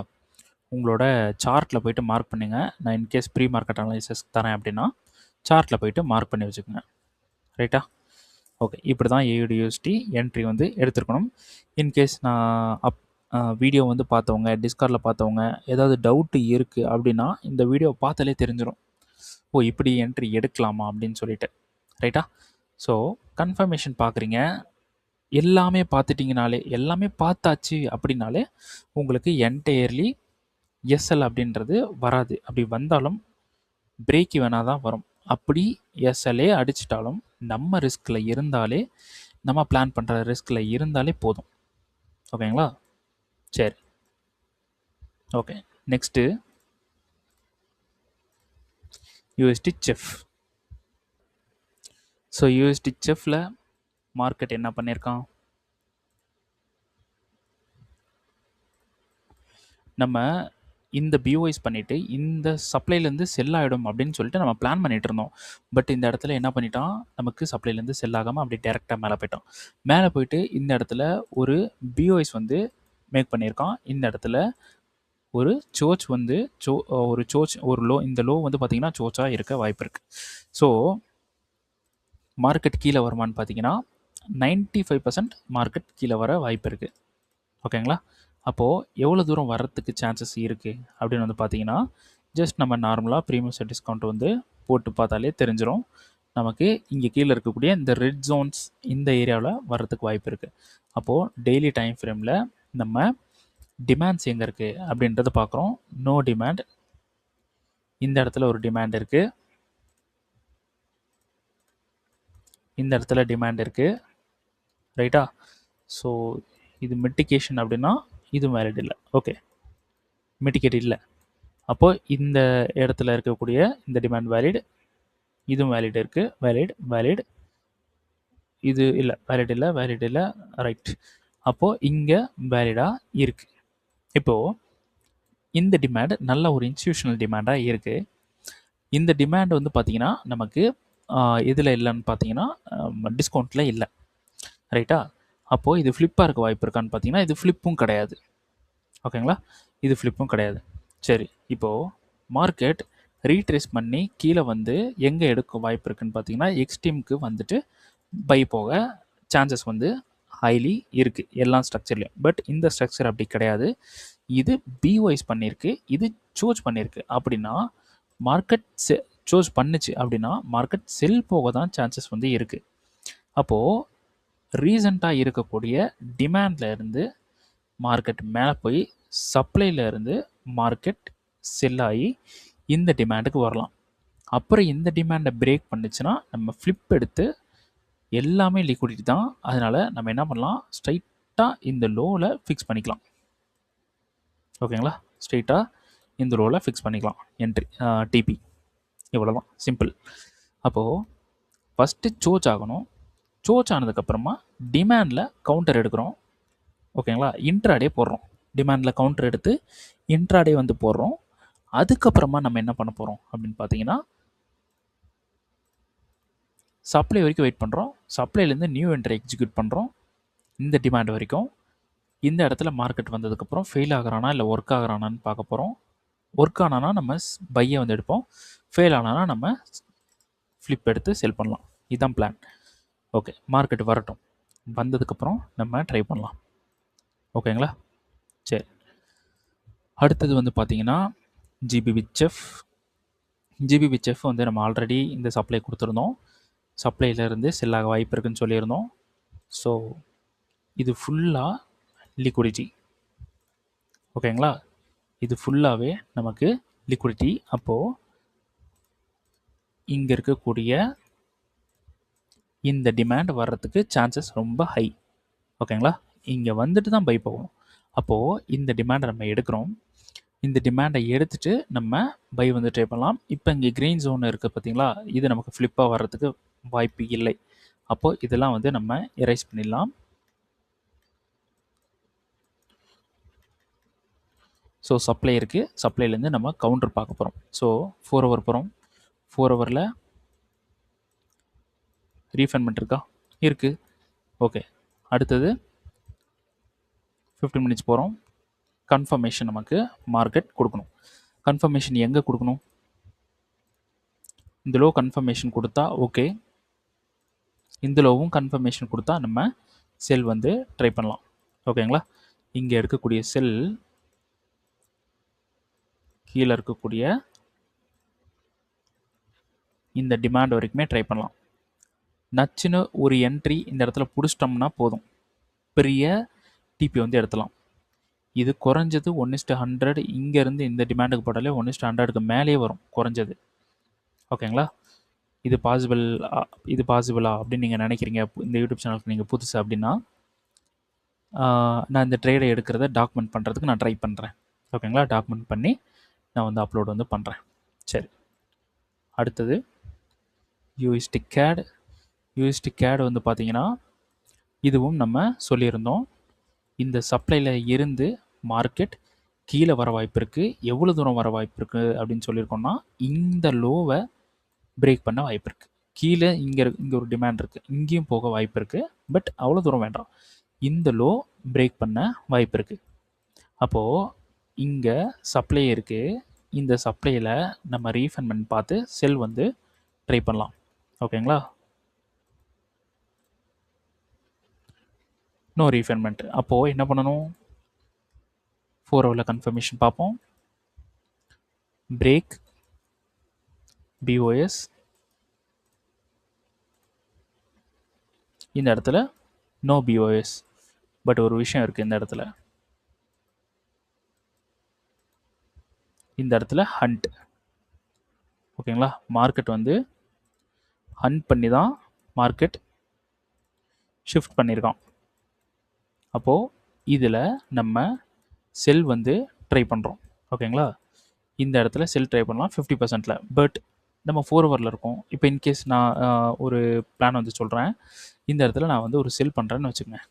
உங்களோட சார்ட்டில் போயிட்டு மார்க் பண்ணுங்க. நான் இன்கேஸ் ப்ரீ மார்க்கெட் அனாலிசிஸ் தரேன் அப்படின்னா சார்ட்டில் போயிட்டு மார்க் பண்ணி வச்சுக்கோங்க. ரைட்டா? ஓகே. இப்படி தான் ஏயுடியூஎஸ்டி என்ட்ரி வந்து எடுத்துருக்கணும். இன்கேஸ் நான் வீடியோ வந்து பார்த்தவங்க, டிஸ்கார்டில் பார்த்தவங்க ஏதாவது டவுட்டு இருக்குது அப்படின்னா இந்த வீடியோ பார்த்தாலே தெரிஞ்சிடும். ஓ, இப்படி என்ட்ரி எடுக்கலாமா அப்படின்னு சொல்லிட்டு. ரைட்டா? ஸோ கன்ஃபர்மேஷன் பார்க்குறீங்க, எல்லாமே பார்த்துட்டிங்கனாலே, எல்லாமே பார்த்தாச்சு அப்படின்னாலே உங்களுக்கு என்டையர்லி எஸ்எல் அப்படின்றது வராது. அப்படி வந்தாலும் பிரேக் ஈவனாக தான் வரும். அப்படி எஸ்எல்ஏ அடிச்சிட்டாலும் நம்ம ரிஸ்கில் இருந்தாலே, நம்ம பிளான் பண்ணுற ரிஸ்கில் இருந்தாலே போதும். ஓகேங்களா? சரி. Okay. Next USD chef. So USD செஃப்பில் மார்க்கெட் என்ன பண்ணியிருக்கான்? நம்ம இந்த பிஓஐஸ் பண்ணிவிட்டு இந்த சப்ளைலேருந்து செல் ஆகிடும் அப்படின்னு சொல்லிட்டு நம்ம பிளான் பண்ணிகிட்டு இருந்தோம். பட் இந்த இடத்துல என்ன பண்ணிட்டான், நமக்கு சப்ளைலேருந்து செல் ஆகாமல் அப்படி டேரெக்டாக மேலே போயிட்டான். மேலே போயிட்டு இந்த இடத்துல ஒரு பிஓஐஸ் வந்து மேக் பண்ணியிருக்கான். இந்த இடத்துல ஒரு சோச் வந்து ஒரு சோச் ஒரு லோ, இந்த லோ வந்து பார்த்திங்கன்னா சோச்சாக இருக்க வாய்ப்பு இருக்குது. ஸோ மார்க்கெட் கீழே வருமானு பார்த்தீங்கன்னா 95% மார்க்கெட் கீழே வர வாய்ப்பு இருக்குது. ஓகேங்களா? அப்போது எவ்வளோ தூரம் வர்றதுக்கு சான்சஸ் இருக்குது அப்படின்னு வந்து பார்த்தீங்கன்னா, ஜஸ்ட் நம்ம நார்மலாக ப்ரீமியம் டிஸ்கவுண்ட் வந்து போட்டு பார்த்தாலே தெரிஞ்சிடும். நமக்கு இங்கே கீழே இருக்கக்கூடிய இந்த ரெட் ஜோன்ஸ் இந்த ஏரியாவில் வர்றதுக்கு வாய்ப்பு இருக்குது. அப்போது டெய்லி டைம் ஃப்ரேமில் நம்ம டிமாண்ட்ஸ் எங்கே இருக்குது அப்படின்றத பார்க்குறோம். நோ டிமாண்ட், இந்த இடத்துல ஒரு டிமாண்ட் இருக்குது, இந்த இடத்துல டிமாண்ட் இருக்குது. ரைட்டா? ஸோ இது மிட்டிகேஷன் அப்படின்னா இது வேலிட் இல்லை. ஓகே, மிட்டிகேட் இல்லை. அப்போது இந்த இடத்துல இருக்கக்கூடிய இந்த டிமாண்ட் வேலிட், இதுவும் வேலிட் இருக்குது, வேலிட் வேலிட், இது இல்லை வேலிட் இல்லை, வேலிட் இல்லை. ரைட். அப்போது இங்கே வேலிடாக இருக்குது. இப்போது இந்த டிமாண்ட் நல்ல ஒரு இன்ஸ்டியூஷனல் டிமாண்டாக இருக்குது. இந்த டிமாண்ட் வந்து பார்த்திங்கன்னா நமக்கு இதில் இல்லைன்னு பார்த்தீங்கன்னா டிஸ்கவுண்ட்டில் இல்லை. ரைட்டா? அப்போது இது ஃப்ளிப்பாக இருக்க வாய்ப்பு இருக்கான்னு பார்த்தீங்கன்னா இது ஃப்ளிப்பும் கிடையாது. ஓகேங்களா? இது ஃப்ளிப்பும் கிடையாது. சரி, இப்போது மார்க்கெட் ரீட்ரேஸ் பண்ணி கீழே வந்து எங்கே எடுக்க வாய்ப்பு இருக்குதுன்னு பார்த்தீங்கன்னா எக்ஸ்ட்ரீமுக்கு வந்துட்டு பை போக சான்சஸ் வந்து ஹைலி இருக்குது எல்லா ஸ்ட்ரக்சர்லையும். பட் இந்த ஸ்ட்ரக்சர் அப்படி கிடையாது. இது பிஒய்ஸ் பண்ணியிருக்கு, இது சூஸ் பண்ணியிருக்கு. அப்படின்னா மார்க்கெட் சூஸ் பண்ணுச்சு அப்படின்னா மார்க்கெட் செல் போக தான் சான்சஸ் வந்து இருக்குது. அப்போது ரீசண்டாக இருக்கக்கூடிய டிமாண்டில் இருந்து மார்க்கெட் மேலே போய் சப்ளையில் இருந்து மார்க்கெட் செல் ஆகி இந்த டிமாண்டுக்கு வரலாம். அப்புறம் இந்த டிமாண்டை பிரேக் பண்ணுச்சுன்னா நம்ம ஃப்ளிப் எடுத்து எல்லாமே லிக்விடிட்டி தான். அதனால் நம்ம என்ன பண்ணலாம், ஸ்ட்ரைட்டாக இந்த லோவில் ஃபிக்ஸ் பண்ணிக்கலாம். ஓகேங்களா? ஸ்ட்ரைட்டாக இந்த லோவில் ஃபிக்ஸ் பண்ணிக்கலாம் என்ட்ரி டிபி. இவ்வளோ தான், சிம்பிள். அப்போது ஃபஸ்ட்டு சோச் ஆகணும். சோச் ஆனதுக்கப்புறமா டிமாண்டில் கவுண்டர் எடுக்கிறோம். ஓகேங்களா? இன்ட்ராடே போடுறோம். டிமாண்டில் கவுண்டர் எடுத்து இன்ட்ராடே வந்து போடுறோம். அதுக்கப்புறமா நம்ம என்ன பண்ண போகிறோம் அப்படின்னு பார்த்தீங்கன்னா சப்ளை வரைக்கும் வெயிட் பண்ணுறோம். சப்ளைலேருந்து நியூ என்ட்ரி எக்ஸிக்யூட் பண்ணுறோம் இந்த டிமாண்ட் வரைக்கும். இந்த இடத்துல மார்க்கெட் வந்ததுக்கப்புறம் ஃபெயில் ஆகிறானா இல்லை ஒர்க் ஆகிறானான்னு பார்க்க போகிறோம். ஒர்க் ஆனானா நம்ம பையை வந்து எடுப்போம், ஃபெயில் ஆனானா நம்ம ஃப்ளிப் எடுத்து செல் பண்ணலாம். இதுதான் பிளான். ஓகே, மார்க்கெட் வரட்டும், வந்ததுக்கப்புறம் நம்ம ட்ரை பண்ணலாம். ஓகேங்களா? சரி, அடுத்தது வந்து பார்த்தீங்கன்னா ஜிபிபிஹெச்எஃப். ஜிபிபிஹெச்எஃப் வந்து நம்ம ஆல்ரெடி இந்த சப்ளை கொடுத்துருந்தோம். சப்ளையிலேருந்து செல்லாக வாய்ப்பு இருக்குதுன்னு சொல்லியிருந்தோம். ஸோ இது ஃபுல்லாக லிக்விடிட்டி. ஓகேங்களா? இது ஃபுல்லாகவே நமக்கு லிக்விடிட்டி. அப்போது இங்கே இருக்கக்கூடிய இந்த டிமாண்ட் வர்றதுக்கு சான்சஸ் ரொம்ப ஹை. ஓகேங்களா? இங்கே வந்துட்டு தான் பை போகணும். அப்போது இந்த டிமாண்டை நம்ம எடுக்கிறோம். இந்த டிமாண்டை எடுத்துகிட்டு நம்ம பை வந்து ட்ரை பண்ணலாம். இப்போ இங்கே க்ரீன் ஜோன் இருக்குது பார்த்தீங்களா, இது நமக்கு ஃப்ளிப்பாக வர்றதுக்கு வாய்ப்பு இல்லை. அப்போது இதெல்லாம் வந்து நம்ம எரேஸ் பண்ணிடலாம். ஸோ சப்ளை இருக்குது, சப்ளைலேருந்து நம்ம கவுண்டர் பார்க்க போகிறோம். ஸோ 4 ஹவர் போகிறோம். 4 ஹவரில் ரீஃபைன்மெண்ட் இருக்கா? இருக்குது. ஓகே, அடுத்தது 15 மினிட்ஸ் போகிறோம். கன்ஃபர்மேஷன் நமக்கு மார்க்கெட் கொடுக்கணும். கன்ஃபர்மேஷன் எங்கே கொடுக்கணும்? இந்த லோ கன்ஃபர்மேஷன் கொடுத்தா ஓகே, இந்த லோவும் கன்ஃபர்மேஷன் கொடுத்தா நம்ம செல் வந்து ட்ரை பண்ணலாம். ஓகேங்களா? இங்கே இருக்கக்கூடிய செல் கீழே இருக்கக்கூடிய இந்த டிமாண்ட் வரைக்குமே ட்ரை பண்ணலாம். நச்சுன்னு ஒரு என்ட்ரி இந்த இடத்துல பிடிச்சிட்டோம்னா போதும், பெரிய டிபி வந்து எடுத்துலாம். இது குறைஞ்சது 1:100, இங்கேருந்து இந்த டிமாண்டுக்கு போட்டாலே 1:100க்கு மேலேயே வரும் குறைஞ்சது. ஓகேங்களா? இது பாசிபிளா அப்படின்னு நீங்கள் நினைக்கிறீங்க, இந்த யூடியூப் சேனலுக்கு நீங்கள் புதுசு அப்படின்னா, நான் இந்த ட்ரேடை எடுக்கிறத டாக்குமெண்ட் பண்ணுறதுக்கு நான் ட்ரை பண்ணுறேன். ஓகேங்களா? டாக்குமெண்ட் பண்ணி நான் வந்து அப்லோட் வந்து பண்ணுறேன். சரி, அடுத்தது USD CAD. USD CAD வந்து பார்த்தீங்கன்னா, இதுவும் நம்ம சொல்லியிருந்தோம், இந்த சப்ளையில் இருந்து மார்க்கெட் கீழே வர வாய்ப்பு இருக்குது. எவ்வளோ தூரம் வர வாய்ப்பு இருக்குது அப்படின்னு சொல்லியிருக்கோம்னா, இந்த லோவை பிரேக் பண்ண வாய்ப்பு இருக்குது. கீழே இங்கே ஒரு டிமாண்ட் இருக்குது, இங்கேயும் போக வாய்ப்பு இருக்குது. பட் அவ்வளோ தூரம் வேண்டாம், இந்த லோ பிரேக் பண்ண வாய்ப்பு இருக்குது. அப்போது இங்கே சப்ளை இருக்குது, இந்த சப்ளையில் நம்ம ரீஃபைன்மெண்ட் பார்த்து செல் வந்து ட்ரை பண்ணலாம். ஓகேங்களா? No refinement. அப்போது என்ன பண்ணணும்? 4 ஹவரில் கன்ஃபர்மேஷன் பார்ப்போம். பிரேக் BOS, இந்த இடத்துல நோ BOS. பட் ஒரு விஷயம் இருக்குது, இந்த இடத்துல ஹண்ட். ஓகேங்களா? மார்க்கெட் வந்து ஹண்ட் பண்ணி தான் மார்க்கெட் ஷிஃப்ட் பண்ணியிருக்கான். அப்போது இதில் நம்ம செல் வந்து ட்ரை பண்ணுறோம். ஓகேங்களா? இந்த இடத்துல செல் ட்ரை பண்ணலாம் 50%. பட் நம்ம 4 ஹவரில் இருக்கோம். இப்போ இன்கேஸ் நான் ஒரு பிளான் வந்து சொல்கிறேன். இந்த இடத்துல நான் வந்து ஒரு செல் பண்ணுறேன்னு வச்சுக்கோங்க.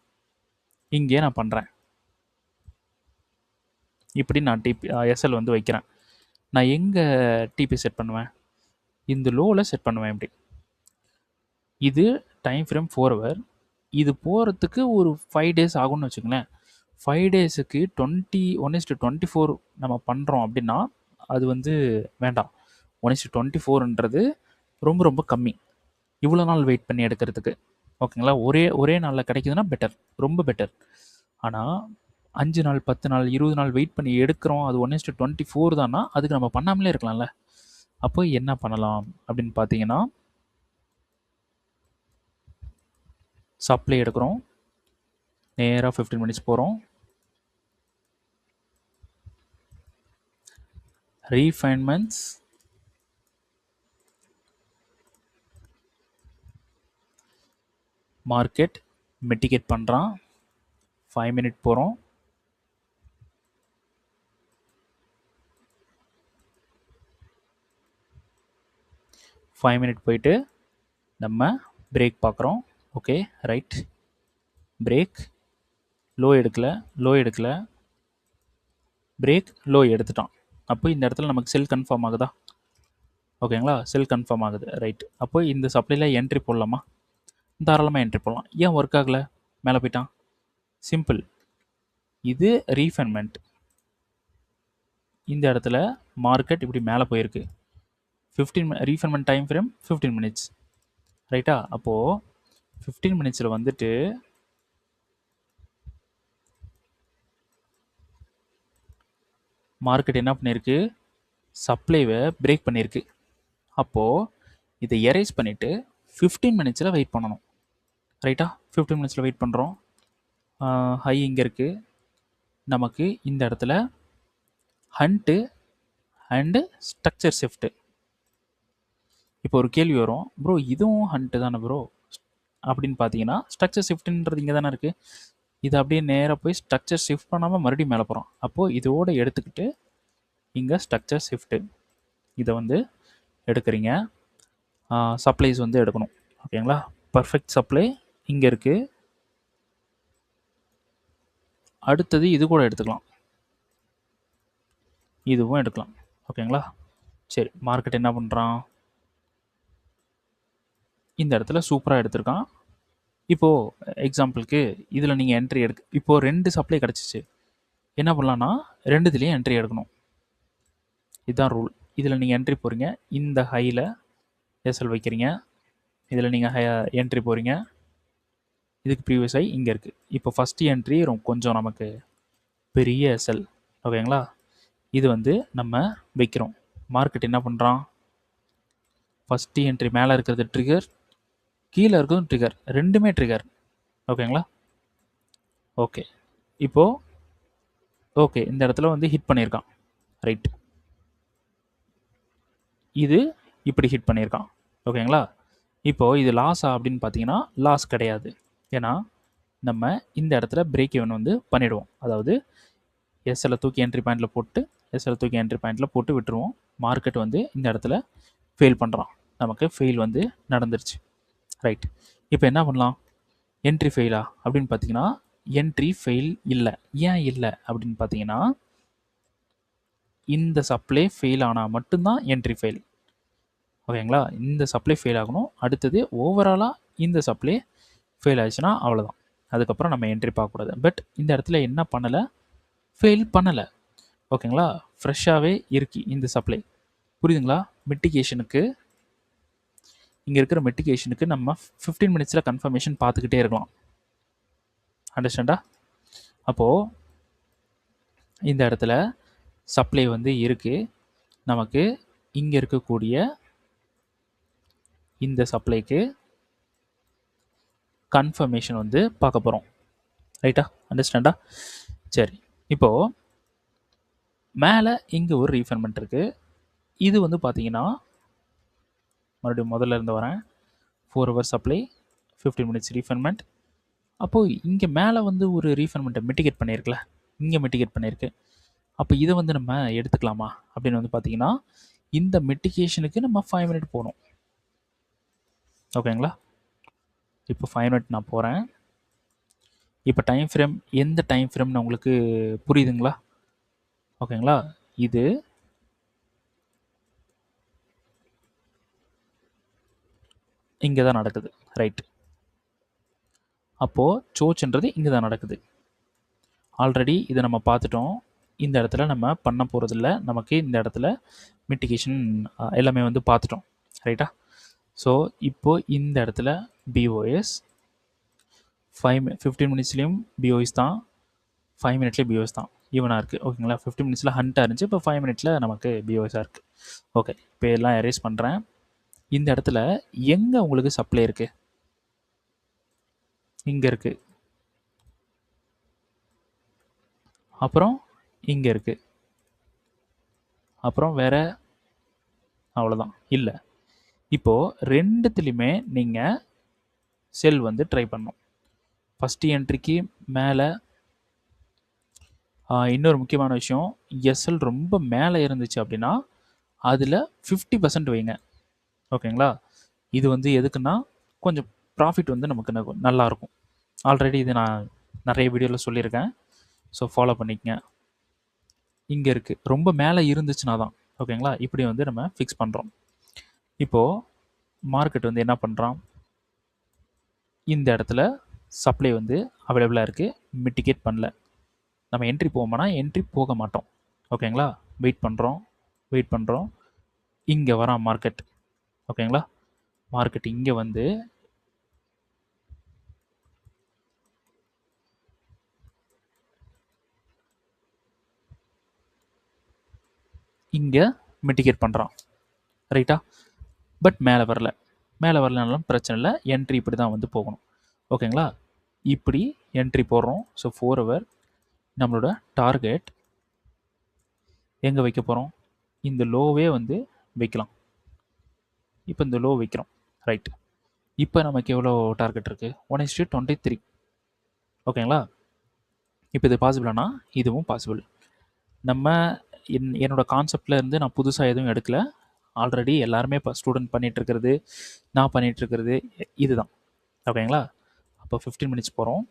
இங்கேயே நான் பண்ணுறேன், இப்படி நான் SL வந்து வைக்கிறேன். நான் எங்கே டிபி செட் பண்ணுவேன்? இந்த லோவில் செட் பண்ணுவேன். இப்படி இது டைம் ஃப்ரேம் 4 ஹவர். இது போகிறதுக்கு ஒரு 5 டேஸ் ஆகும்னு வச்சுக்கோங்களேன். 5 டேஸுக்கு 1:24 நம்ம பண்ணுறோம் அப்படின்னா அது வந்து வேண்டாம். 1:24ன்றது ரொம்ப ரொம்ப கம்மி, இவ்வளோ நாள் வெயிட் பண்ணி எடுக்கிறதுக்கு. ஓகேங்களா? ஒரே நாளில் கிடைக்குதுன்னா பெட்டர், ரொம்ப பெட்டர். ஆனால் 5 நாள் 10 நாள் 20 நாள் வெயிட் பண்ணி எடுக்கிறோம், அது 1:24 தானா, அதுக்கு நம்ம பண்ணாமலே இருக்கலாம்ல. அப்போ என்ன பண்ணலாம் அப்படின்னு பார்த்தீங்கன்னா, சப்ளை எடுக்கிறோம், நேராக 15 மினிட்ஸ் போகிறோம், ரீஃபைன்மெண்ட்ஸ், மார்க்கெட் மிட்டிகேட் பண்ணுறான், 5 மினிட் போகிறோம், போயிட்டு நம்ம பிரேக் பார்க்குறோம். Okay, right. பிரேக், லோ எடுக்கல, பிரேக், லோ எடுத்துட்டான். அப்போ இந்த இடத்துல நமக்கு செல் கன்ஃபார்ம் ஆகுதா? ஓகேங்களா? செல் கன்ஃபார்ம் ஆகுது, ரைட். அப்போ இந்த சப்ளையில் என்ட்ரி போடலாமா? தாராளமாக என்ட்ரி போடலாம். ஏன் ஒர்க் ஆகலை? மேலே போயிட்டான். சிம்பிள், இது ரீஃபைன்மெண்ட். இந்த இடத்துல மார்க்கெட் இப்படி மேலே போயிருக்கு. 15 ரீஃபைன்மெண்ட் டைம் ஃப்ரேம் 15 மினிட்ஸ், ரைட்டா? அப்போது 15 மினிட்ஸில் வந்துட்டு மார்க்கெட் என்ன பண்ணியிருக்கு? சப்ளைவை பிரேக் பண்ணியிருக்கு. அப்போது இதை எரேஸ் பண்ணிவிட்டு 15 மினிட்ஸில் வெயிட் பண்ணணும், ரைட்டா? 15 மினிட்ஸில் வெயிட் பண்ணுறோம். ஹை இங்கே இருக்குது. நமக்கு இந்த இடத்துல ஹண்ட்டு அண்டு ஸ்ட்ரக்சர் ஷிஃப்ட்டு. இப்போ ஒரு கேள்வி வரும், ப்ரோ இதுவும் ஹண்ட்டு தானே ப்ரோ அப்படின்னு பார்த்தீங்கன்னா, ஸ்ட்ரக்சர் ஷிஃப்ட்டுன்றது இங்கே தானே இருக்குது. இது அப்படியே நேராக போய் ஸ்ட்ரக்சர் ஷிஃப்ட் பண்ணாமல் மறுபடியும் மேலே போகிறோம். அப்போது இதோடு எடுத்துக்கிட்டு இங்கே ஸ்ட்ரக்சர் ஷிஃப்ட்டு இதை வந்து எடுக்கிறீங்க. சப்ளைஸ் வந்து எடுக்கணும். ஓகேங்களா? பர்ஃபெக்ட் சப்ளை இங்கே இருக்குது. அடுத்தது இது கூட எடுத்துக்கலாம், இதுவும் எடுக்கலாம். ஓகேங்களா? சரி, மார்க்கெட் என்ன பண்ணுறான்? இந்த இடத்துல சூப்பராக எடுத்திருக்கான். இப்போது எக்ஸாம்பிளுக்கு இதில் நீங்கள் என்ட்ரி இப்போது 2 சப்ளை கிடச்சிச்சு. என்ன பண்ணலான்னா ரெண்டுத்துலேயும் என்ட்ரி எடுக்கணும். இதுதான் ரூல். இதில் நீங்கள் என்ட்ரி போகிறீங்க, இந்த ஹையில் எஸ்எல் வைக்கிறீங்க, இதில் நீங்கள் என்ட்ரி போகிறீங்க, இதுக்கு ப்ரீவியஸ் ஹை இங்கே இருக்குது. இப்போ ஃபஸ்ட்டு என்ட்ரி கொஞ்சம் நமக்கு பெரிய எஸ்எல், ஓகேங்களா? இது வந்து நம்ம வைக்கிறோம். மார்க்கெட் என்ன பண்ணுறான், ஃபஸ்ட்டு என்ட்ரி மேலே இருக்கிறது ட்ரிகர், கீழே இருக்கிறதும் ட்ரிகர், ரெண்டுமே ட்ரிகர், ஓகேங்களா? ஓகே, இப்போது ஓகே இந்த இடத்துல வந்து ஹிட் பண்ணியிருக்கான், ரைட். இது இப்படி ஹிட் பண்ணியிருக்கான், ஓகேங்களா? இப்போது இது லாஸா அப்படின்னு பார்த்தீங்கன்னா லாஸ் கிடையாது. ஏன்னா நம்ம இந்த இடத்துல பிரேக் ஈவன் வந்து பண்ணிவிடுவோம். அதாவது எஸ்எல்லை தூக்கி என்ட்ரி பாயிண்டில் போட்டு எஸ்எல் தூக்கி என்ட்ரி பாயிண்டில் போட்டு விட்டுருவோம். மார்க்கெட் வந்து இந்த இடத்துல ஃபெயில் பண்ணுறான், நமக்கு ஃபெயில் வந்து நடந்துருச்சு, ரைட். இப்போ என்ன பண்ணலாம், என்ட்ரி ஃபெயிலா அப்படின்னு பார்த்தீங்கன்னா என்ட்ரி ஃபெயில் இல்லை. ஏன் இல்லை அப்படின்னு பார்த்தீங்கன்னா இந்த சப்ளை ஃபெயில் ஆனால் மட்டும்தான் என்ட்ரி ஃபெயில், ஓகேங்களா? இந்த சப்ளை ஃபெயில் ஆகணும். அடுத்தது ஓவராலாக இந்த சப்ளை ஃபெயில் ஆயிடுச்சுன்னா அவ்வளோதான், அதுக்கப்புறம் நம்ம என்ட்ரி பார்க்கக்கூடாது. பட் இந்த இடத்துல என்ன பண்ணலை, ஃபெயில் பண்ணலை, ஓகேங்களா? ஃப்ரெஷ்ஷாகவே இருக்குது இந்த சப்ளை, புரியுதுங்களா? மிட்டிகேஷனுக்கு இங்கே இருக்கிற மிட்டிகேஷனுக்கு நம்ம 15 மினிட்ஸில் கன்ஃபர்மேஷன் பார்த்துக்கிட்டே இருக்கலாம், அண்டர்ஸ்டாண்டா? அப்போது இந்த இடத்துல சப்ளை வந்து இருக்குது, நமக்கு இங்கே இருக்கக்கூடிய இந்த சப்ளைக்கு கன்ஃபர்மேஷன் வந்து பார்க்க போகிறோம், ரைட்டா? அண்டர்ஸ்டாண்டா? சரி, இப்போது மேலே இங்கே ஒரு ரீஃபர்மெண்ட் இருக்குது. இது வந்து பார்த்தீங்கன்னா மறுபடியும் முதல்ல இருந்து வரேன், 4 ஹவர் சப்ளை, 15 மினிட்ஸ் ரீஃபர்மெண்ட். அப்போது இங்கே மேலே வந்து ஒரு ரீஃபர்மெண்ட்டை மிட்டிகேட் பண்ணியிருக்கல, இங்கே மிட்டிகேட் பண்ணியிருக்கு. அப்போ இதை வந்து நம்ம எடுத்துக்கலாமா அப்படின்னு வந்து பார்த்தீங்கன்னா இந்த மிட்டிகேஷனுக்கு நம்ம 5 மினிட் போகணும், ஓகேங்களா? இப்போ 5 மினிட் நான் போகிறேன். இப்போ டைம் ஃப்ரேம் எந்த டைம் ஃப்ரேம்னு உங்களுக்கு புரியுதுங்களா? ஓகேங்களா? இது இங்கே தான் நடக்குது, ரைட். அப்போது சோச்சுன்றது இங்கே தான் நடக்குது. ஆல்ரெடி இதை நம்ம பார்த்துட்டோம். இந்த இடத்துல நம்ம பண்ண போகிறதில்ல, நமக்கு இந்த இடத்துல மிட்டிகேஷன் எல்லாமே வந்து பார்த்துட்டோம், ரைட்டா? ஸோ இப்போது இந்த இடத்துல பிஓஎஸ் 15 மினிட்ஸ்லேயும் பிஓஎஸ் தான், 5 மினிட்லேயும் பிஓஎஸ் தான், ஈவனாக இருக்குது, ஓகேங்களா? 15 மினிட்ஸில் ஹண்ட்டாக இருந்துச்சு, இப்போ 5 மினிட்ஸில் நமக்கு பிஓஎஸாக இருக்குது. ஓகே, இப்போ எல்லாம் எரேஸ் பண்ணுறேன். இந்த இடத்துல எங்கே உங்களுக்கு சப்ளை இருக்குது, இங்கே இருக்குது, அப்புறம் இங்கே இருக்குது, அப்புறம் வேறு அவ்வளோதான் இல்லை. இப்போது ரெண்டுத்துலேயுமே நீங்கள் செல் வந்து ட்ரை பண்ணணும். ஃபஸ்ட்டு என்ட்ரிக்கு மேலே இன்னொரு முக்கியமான விஷயம், எஸ்எல் ரொம்ப மேலே இருந்துச்சு அப்படின்னா அதில் 50% வைங்க, ஓகேங்களா? இது வந்து எதுக்குன்னா கொஞ்சம் ப்ராஃபிட் வந்து நமக்கு நல்லாயிருக்கும். ஆல்ரெடி இது நான் நிறைய வீடியோவில் சொல்லியிருக்கேன், ஸோ ஃபாலோ பண்ணிக்கங்க. இங்கே இருக்குது, ரொம்ப மேலே இருந்துச்சுன்னா தான், ஓகேங்களா? இப்படி வந்து நம்ம ஃபிக்ஸ் பண்ணுறோம். இப்போது மார்க்கெட் வந்து என்ன பண்ணுறான், இந்த இடத்துல சப்ளை வந்து அவைலபிளாக இருக்குது, மிட்டிகேட் பண்ணல. நம்ம என்ட்ரி போவோம்னா என்ட்ரி போக மாட்டோம், ஓகேங்களா? வெயிட் பண்ணுறோம். இங்கே வரான் மார்க்கெட், ஓகேங்களா? மார்க்கெட் இங்கே வந்து இங்கே மிட்டிகேட் பண்ணுறான், ரைட்டா? பட் மேலே வரலனாலும் பிரச்சனை இல்லை, என்ட்ரி இப்படி தான் வந்து போகணும், ஓகேங்களா? இப்படி என்ட்ரி போடுறோம். ஸோ 4 ஹவர் நம்மளோட டார்கெட் எங்கே வைக்க போகிறோம், இந்த லோவே வந்து வைக்கலாம். இப்போ இந்த லோ வைக்கிறோம், ரைட். இப்போ நமக்கு எவ்வளோ டார்கெட் இருக்குது, 1:23, ஓகேங்களா? இப்போ இது பாசிபிளானா, இதுவும் பாசிபிள். நம்ம என்னோட கான்செப்டில் இருந்து நான் புதுசாக எதுவும் எடுக்கலை, ஆல்ரெடி எல்லாருமே இப்போ ஸ்டூடெண்ட் பண்ணிகிட்ருக்கிறது, நான் பண்ணிகிட்ருக்கிறது இதுதான், ஓகேங்களா? அப்போ 15 மினிட்ஸ் போகிறோம்.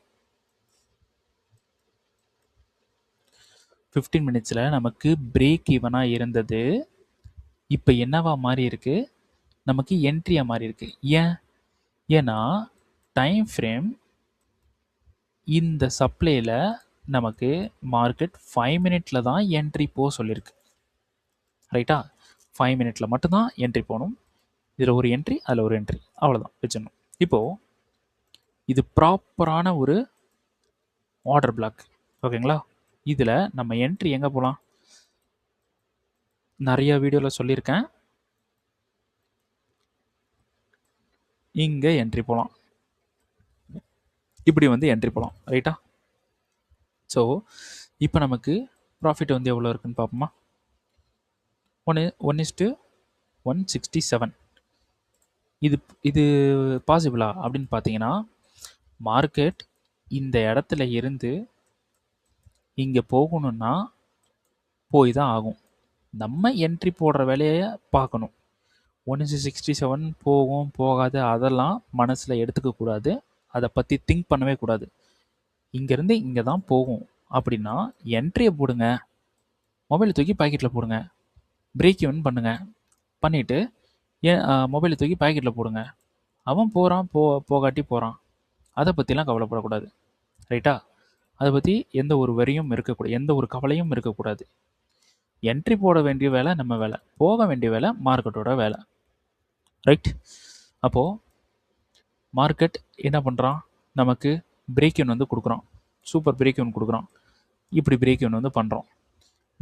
15 மினிட்ஸில் நமக்கு பிரேக் ஈவனாக இருந்தது, இப்போ என்னவா மாறி இருக்குது, நமக்கு என்ட்ரியாக மாறி இருக்குது. ஏன் ஏன்னா டைம் ஃப்ரேம் இந்த சப்ளையில் நமக்கு மார்க்கெட் 5 மினிட்ல தான் என்ட்ரி போக சொல்லியிருக்கு. ரைட்டா? 5 மினிட்ல மட்டும்தான் என்ட்ரி போகணும். இதில் ஒரு என்ட்ரி, அதில் ஒரு என்ட்ரி, அவ்வளோதான் வச்சிடணும். இப்போது இது ப்ராப்பரான ஒரு ஆர்டர் பிளாக். ஓகேங்களா? இதில் நம்ம என்ட்ரி எங்கே போகலாம்? நிறைய வீடியோவில் சொல்லியிருக்கேன். இங்கே என்ட்ரி போகலாம். இப்படி வந்து என்ட்ரி போகலாம். ரைட்டா? ஸோ இப்போ நமக்கு ப்ராஃபிட் வந்து எவ்வளோ இருக்குன்னு பார்ப்போமா? 1:167. இது இது பாசிபிளா அப்படின்னு பார்த்தீங்கன்னா, மார்க்கெட் இந்த இடத்துல இருந்து இங்கே போகணும்னா போய் தான் ஆகும். நம்ம என்ட்ரி போடுற வேலையை பார்க்கணும். 1:67 போகும் போகாது அதெல்லாம் மனசில் எடுத்துக்கக்கூடாது. அதை பற்றி திங்க் பண்ணவே கூடாது. இங்கேருந்து இங்கே தான் போகும் அப்படின்னா என்ட்ரியை போடுங்க, மொபைலை தூக்கி பாக்கெட்டில் போடுங்க, பிரேக் ஈவன் பண்ணுங்கள், பண்ணிவிட்டு ஏன் மொபைலை தூக்கி பாக்கெட்டில் போடுங்க. அவன் போகிறான் போகாட்டி போகிறான், அதை பற்றிலாம் கவலைப்படக்கூடாது. ரைட்டா? அதை பற்றி எந்த ஒரு வரியும் இருக்கக்கூடாது, எந்த ஒரு கவலையும் இருக்கக்கூடாது. என்ட்ரி போட வேண்டிய வேலை நம்ம வேலை, போக வேண்டிய வேலை மார்க்கெட்டோட வேலை. ரைட்? அப்போது மார்க்கெட் என்ன பண்ணுறான்? நமக்கு பிரேக் ஈவன் வந்து கொடுக்குறான். சூப்பர் பிரேக் ஈவன் கொடுக்குறான். இப்படி பிரேக் ஈவன் வந்து பண்ணுறோம்.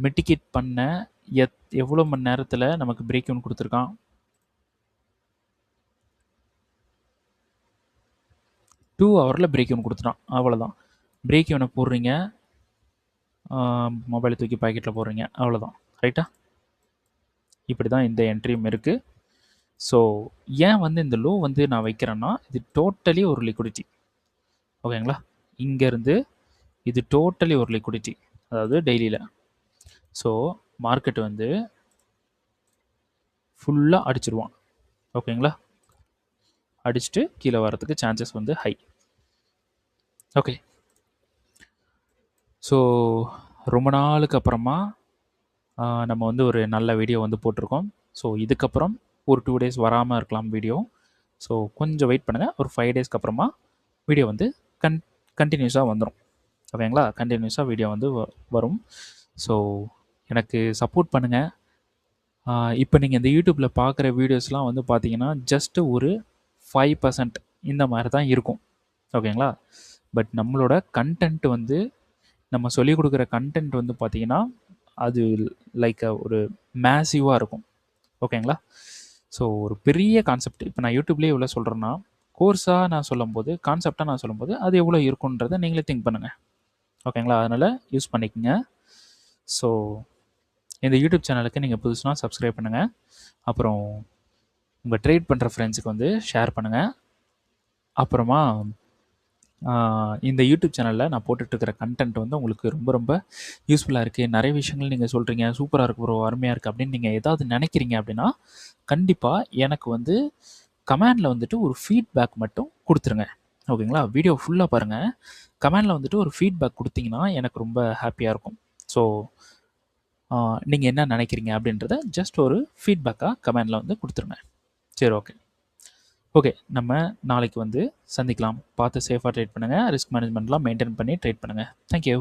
மிட்டிகேட் பண்ண எவ்வளோ மணி நேரத்தில் நமக்கு பிரேக் ஈவன் கொடுத்துருக்கான்? 2 ஹவரில் பிரேக் ஈவன் கொடுத்துட்டான். அவ்வளோதான். பிரேக் ஈவனை போடுறீங்க, மொபைலை தூக்கி பாக்கெட்டில் போடுறீங்க, அவ்வளோதான். ரைட்டா? இப்படி தான் இந்த என்ட்ரியும் இருக்குது. ஸோ ஏன் வந்து இந்த லோ வந்து நான் வைக்கிறேன்னா, இது டோட்டலி ஒரு லிக்விடிட்டி. ஓகேங்களா? இங்கேருந்து இது டோட்டலி ஒரு லிக்விடிட்டி, அதாவது டெய்லியில். ஸோ மார்க்கெட் வந்து ஃபுல்லாக அடிச்சிருவான். ஓகேங்களா? அடிச்சுட்டு கீழே வரதுக்கு சான்சஸ் வந்து ஹை. ஓகே. ஸோ ரொம்ப நாளுக்கு அப்புறமா நம்ம வந்து ஒரு நல்ல வீடியோ வந்து போட்டிருக்கோம். ஸோ இதுக்கப்புறம் ஒரு 2 டேஸ் வராமல் இருக்கலாம் வீடியோ. ஸோ கொஞ்சம் வெயிட் பண்ணுங்கள். ஒரு 5 டேஸ்க்கு அப்புறமா வீடியோ வந்து கண்டினியூஸாக வந்துடும். ஓகேங்களா? கண்டினியூஸாக வீடியோ வந்து வரும். ஸோ எனக்கு சப்போர்ட் பண்ணுங்கள். இப்போ நீங்கள் இந்த யூடியூப்பில் பார்க்குற வீடியோஸ்லாம் வந்து பார்த்தீங்கன்னா ஜஸ்ட்டு ஒரு 5% இந்த மாதிரி தான் இருக்கும். ஓகேங்களா? பட் நம்மளோட கண்டென்ட் வந்து, நம்ம சொல்லிக் கொடுக்குற கண்டென்ட் வந்து பார்த்தீங்கன்னா அது லைக் ஒரு மேசிவாக இருக்கும். ஓகேங்களா? ஸோ ஒரு பெரிய கான்செப்ட். இப்போ நான் யூடியூப்லேயே எவ்வளோ சொல்கிறேன்னா, கோர்ஸாக நான் சொல்லும்போது, கான்செப்டாக நான் சொல்லும்போது அது எவ்வளோ இருக்குன்றதை நீங்களே திங்க் பண்ணுங்கள். ஓகேங்களா? அதனால் யூஸ் பண்ணிக்கோங்க. ஸோ இந்த யூடியூப் சேனலுக்கு நீங்கள் புதுசுனா சப்ஸ்கிரைப் பண்ணுங்கள். அப்புறம் உங்கள் ட்ரேட் பண்ணுற ஃப்ரெண்ட்ஸுக்கு வந்து ஷேர் பண்ணுங்கள். அப்புறமா இந்த யூடியூப் சேனலில் நான் போட்டுட்ருக்கிற கண்டென்ட் வந்து உங்களுக்கு ரொம்ப ரொம்ப யூஸ்ஃபுல்லாக இருக்குது, நிறைய விஷயங்கள் நீங்கள் சொல்கிறீங்க, சூப்பராக இருக்குது ப்ரோ, அருமையாக இருக்குது அப்படின்னு நீங்கள் ஏதாவது நினைக்கிறீங்க அப்படின்னா கண்டிப்பாக எனக்கு வந்து கமெண்டில் வந்துட்டு ஒரு ஃபீட்பேக் மட்டும் கொடுத்துருங்க. ஓகேங்களா? வீடியோ ஃபுல்லாக பாருங்கள், கமெண்டில் வந்துட்டு ஒரு ஃபீட்பேக் கொடுத்தீங்கன்னா எனக்கு ரொம்ப ஹாப்பியாக இருக்கும். ஸோ நீங்கள் என்ன நினைக்கிறீங்க அப்படின்றத ஜஸ்ட் ஒரு ஃபீட்பேக்காக கமெண்டில் வந்து கொடுத்துருங்க. சரி, ஓகே. ஓகே, நம்ம நாளைக்கு வந்து சந்திக்கலாம். பார்த்து சேஃபாக ட்ரேட் பண்ணுங்கள். ரிஸ்க் மேனேஜ்மெண்ட்லாம் மெயின்டைன் பண்ணி ட்ரேட் பண்ணுங்கள். தேங்க்யூ.